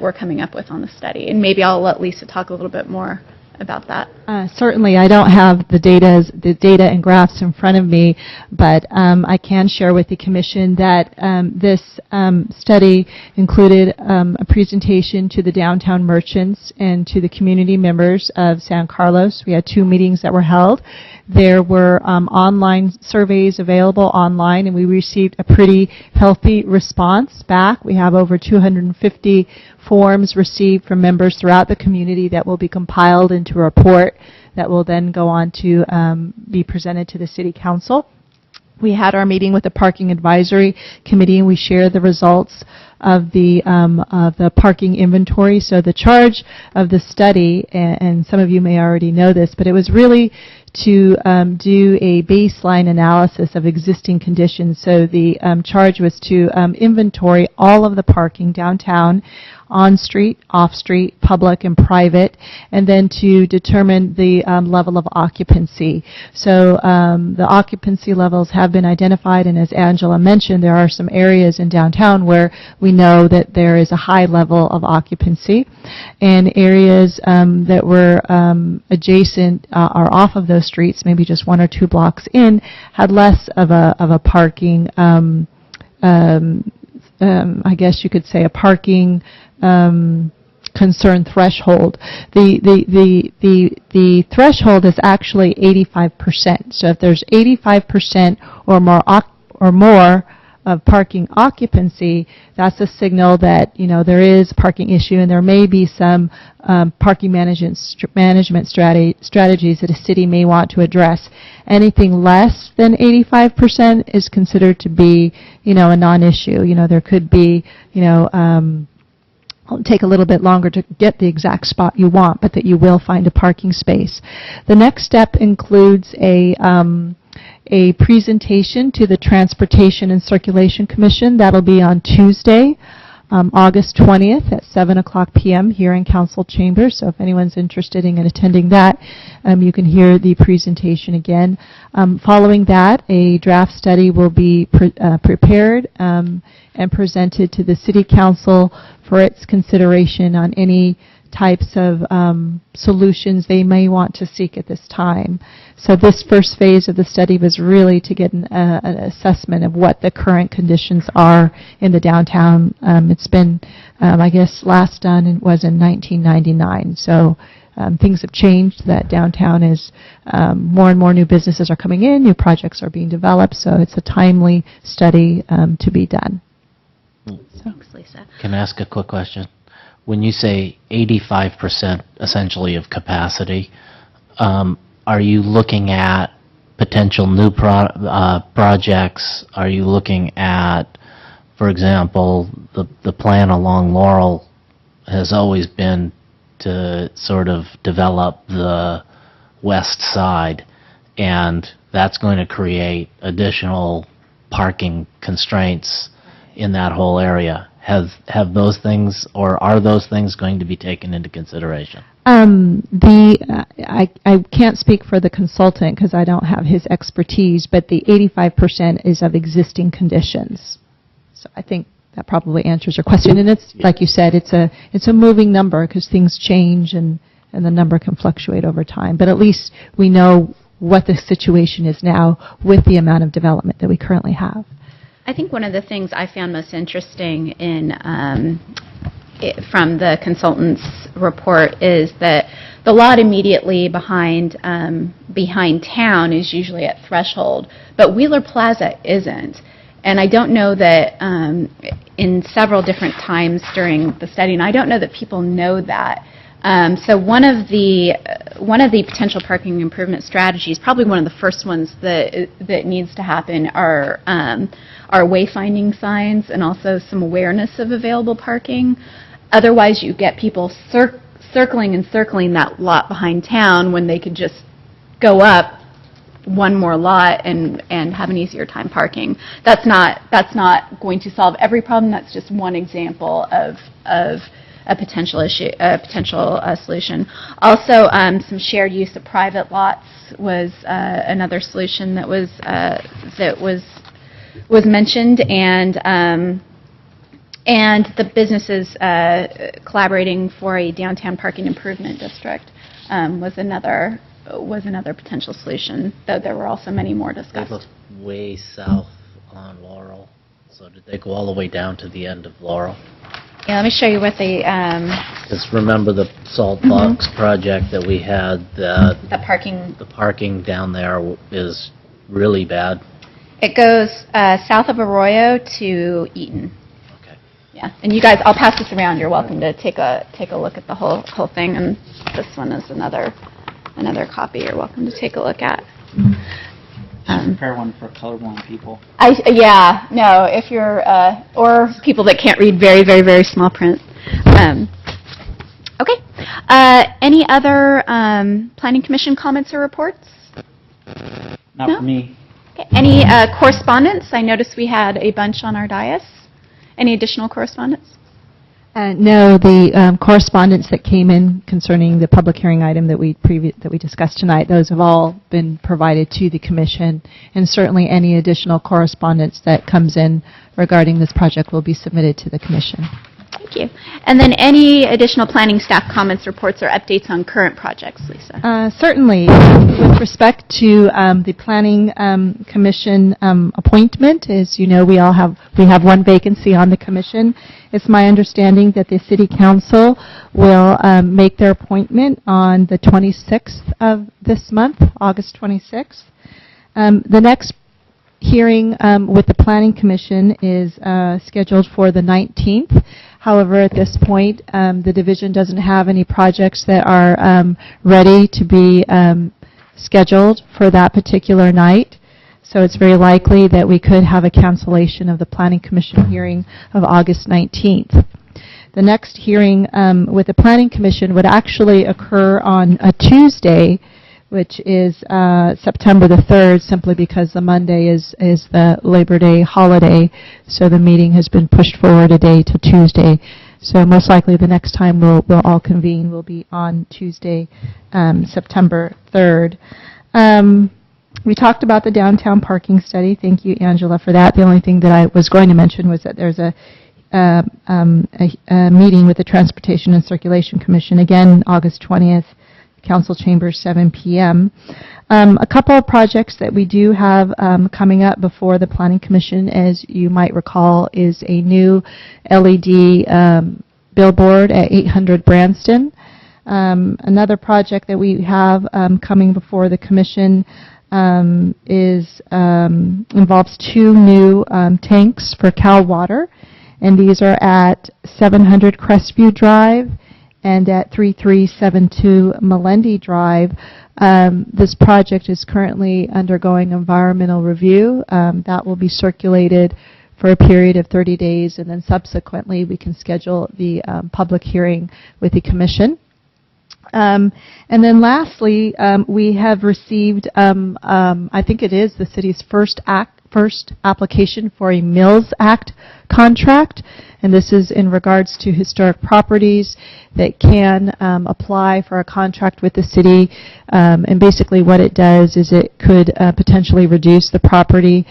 we're coming up with on the study. And maybe I'll let Lisa talk a little bit more about that. Certainly, I don't have the data and graphs in front of me, but I can share with the Commission that this study included a presentation to the downtown merchants and to the community members of San Carlos. We had 2 meetings that were held. There were online surveys available online, and we received a pretty healthy response back. We have over 250 forms received from members throughout the community that will be compiled into a report that will then go on to be presented to the City Council. We had our meeting with the Parking Advisory Committee, and we shared the results of the parking inventory. So the charge of the study, and some of you may already know this, but it was really to do a baseline analysis of existing conditions. So the charge was to inventory all of the parking downtown, on-street, off-street, public, and private, and then to determine the level of occupancy. So the occupancy levels have been identified, and as Angela mentioned, there are some areas in downtown where we know that there is a high level of occupancy, and areas that were adjacent or off of those streets, maybe just 1 or 2 blocks in, had less of a parking I guess you could say a parking concern threshold. The threshold is actually 85%. So if there's 85% or more of parking occupancy, that's a signal that there is a parking issue, and there may be some parking management strategies that a city may want to address. Anything less than 85% is considered to be a non-issue. There could be it'll take a little bit longer to get the exact spot you want, but that you will find a parking space. The next step includes a presentation to the Transportation and Circulation Commission. That'll be on Tuesday, August 20th at 7:00 p.m. here in Council Chambers. So if anyone's interested in attending that, you can hear the presentation again. Following that, a draft study will be prepared and presented to the City Council for its consideration on any types of solutions they may want to seek at this time. So this first phase of the study was really to get an assessment of what the current conditions are in the downtown. It's been, I guess, last done was in 1999. So things have changed. That downtown is more and more new businesses are coming in, new projects are being developed. So it's a timely study to be done. Thanks, Lisa. Can I ask a quick question? When you say 85% essentially of capacity, are you looking at potential new projects? Are you looking at, for example, the plan along Laurel has always been to sort of develop the west side, and that's going to create additional parking constraints in that whole area. Have those things, or are those things going to be taken into consideration? I can't speak for the consultant because I don't have his expertise, but the 85% is of existing conditions. So I think that probably answers your question. And it's like you said, it's a moving number because things change and and the number can fluctuate over time. But at least we know what the situation is now with the amount of development that we currently have. I think one of the things I found most interesting in from the consultant's report is that the lot immediately behind town is usually at threshold, but Wheeler Plaza isn't. And I don't know that in several different times during the study, and I don't know that people know that. So one of the potential parking improvement strategies, probably one of the first ones that needs to happen, are wayfinding signs and also some awareness of available parking. Otherwise, you get people circling and circling that lot behind town when they could just go up one more lot and have an easier time parking. That's not going to solve every problem. That's just one example of a potential issue, a potential solution. Also, some shared use of private lots was another solution that was mentioned, and the businesses collaborating for a downtown parking improvement district was another potential solution. Though there were also many more They discussed. look way south on Laurel. So did they go all the way down to the end of Laurel? Yeah, let me show you what they Just remember the Salt Box project that we had. the parking. The parking down there is really bad. It goes south of Arroyo to Eaton. Okay. Yeah, and you guys, I'll pass this around. You're welcome to take a look at the whole thing, and this one is another copy. You're welcome to take a look at. Prepare one for colorblind people. If you're or people that can't read very, very, very small print. Okay. Any other Planning Commission comments or reports? Not for me. Okay. Any correspondence? I noticed we had a bunch on our dais. Any additional correspondence? No, the correspondence that came in concerning the public hearing item that we discussed tonight, those have all been provided to the Commission, and certainly any additional correspondence that comes in regarding this project will be submitted to the Commission. Thank you. And then any additional planning staff comments, reports, or updates on current projects, Lisa? Certainly. With respect to the Planning Commission appointment, as you know, we have one vacancy on the Commission. It's my understanding that the City Council will make their appointment on the 26th of this month, August 26th. The next hearing with the Planning Commission is scheduled for the 19th. However, at this point, the division doesn't have any projects that are ready to be scheduled for that particular night. So it's very likely that we could have a cancellation of the Planning Commission hearing of August 19th. The next hearing with the Planning Commission would actually occur on a Tuesday, which is September the 3rd, simply because the Monday is the Labor Day holiday, so the meeting has been pushed forward a day to Tuesday. So most likely the next time we'll all convene will be on Tuesday, September 3rd. We talked about the downtown parking study. Thank you, Angela, for that. The only thing that I was going to mention was that there's a meeting with the Transportation and Circulation Commission, again, August 20th, Council Chambers, 7 p.m. A couple of projects that we do have coming up before the Planning Commission, as you might recall, is a new LED billboard at 800 Branston. Another project that we have coming before the Commission involves two new tanks for Cal Water, and these are at 700 Crestview Drive and at 3372 Melendi Drive. This project is currently undergoing environmental review. That will be circulated for a period of 30 days, and then subsequently we can schedule the public hearing with the Commission. And then lastly, we have received, I think it is the city's first application for a Mills Act contract, and this is in regards to historic properties that can apply for a contract with the city. And basically what it does is it could potentially reduce the property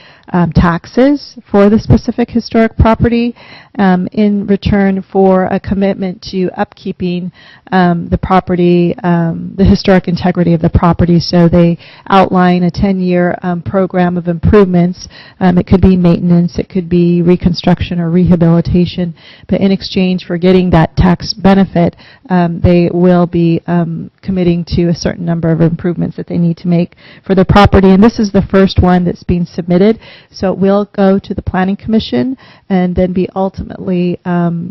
taxes for the specific historic property in return for a commitment to upkeeping the property, the historic integrity of the property. So they outline a 10-year program of improvements. It could be maintenance, it could be reconstruction or rehabilitation, but in exchange for getting that tax benefit, they will be committing to a certain number of improvements that they need to make for the property. And this is the first one that's being submitted, so it will go to the Planning Commission and then be ultimately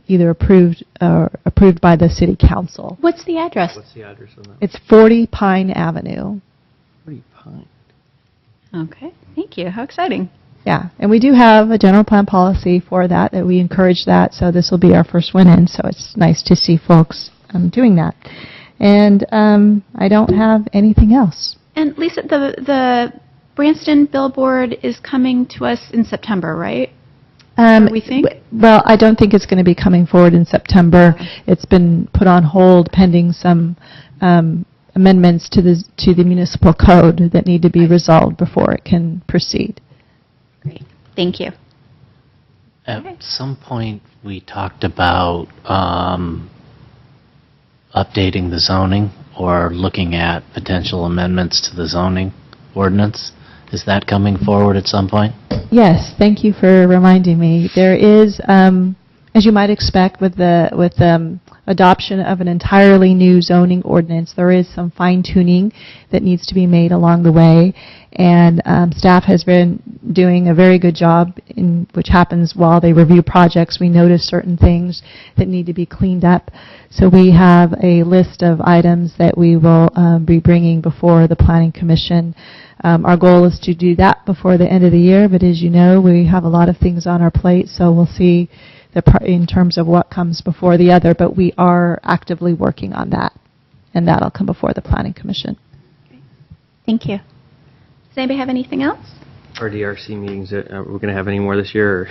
either approved by the City Council. What's the address? What's the address on that? It's 40 Pine Avenue. Pretty pine. Okay, thank you. How exciting. Yeah, and we do have a general plan policy for that we encourage that, so this will be our first one in, so it's nice to see folks doing that. And I don't have anything else. And Lisa, the Branston billboard is coming to us in September, right? We think? Well, I don't think it's going to be coming forward in September. It's been put on hold pending some amendments to the municipal code that need to be resolved before it can proceed. Great, thank you. At some point, we talked about updating the zoning or looking at potential amendments to the zoning ordinance. Is that coming forward at some point? Yes, thank you for reminding me. There is, as you might expect with adoption of an entirely new zoning ordinance, there is some fine-tuning that needs to be made along the way, and staff has been doing a very good job, which happens while they review projects. We notice certain things that need to be cleaned up, so we have a list of items that we will be bringing before the Planning Commission. Our goal is to do that before the end of the year, but as you know, we have a lot of things on our plate, so we'll see in terms of what comes before the other, but we are actively working on that, and that'll come before the Planning Commission. Thank you. Does anybody have anything else? Our DRC meetings, we're going to have any more this year?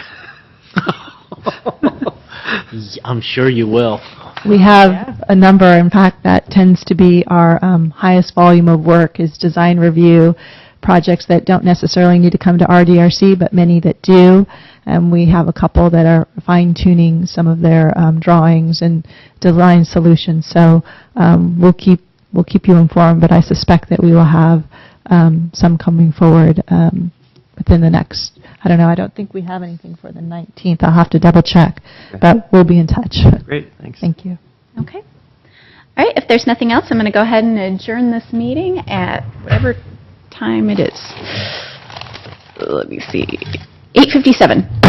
I'm sure you will. We have a number. In fact, that tends to be our highest volume of work is design review, projects that don't necessarily need to come to RDRC, but many that do. And we have a couple that are fine-tuning some of their drawings and design solutions. So we'll keep you informed, but I suspect that we will have some coming forward within the next, I don't know, I don't think we have anything for the 19th. I'll have to double check, but we'll be in touch. Great, thanks. Thank you. Okay. All right, if there's nothing else, I'm going to go ahead and adjourn this meeting at whatever time it is. Let me see. 8:57.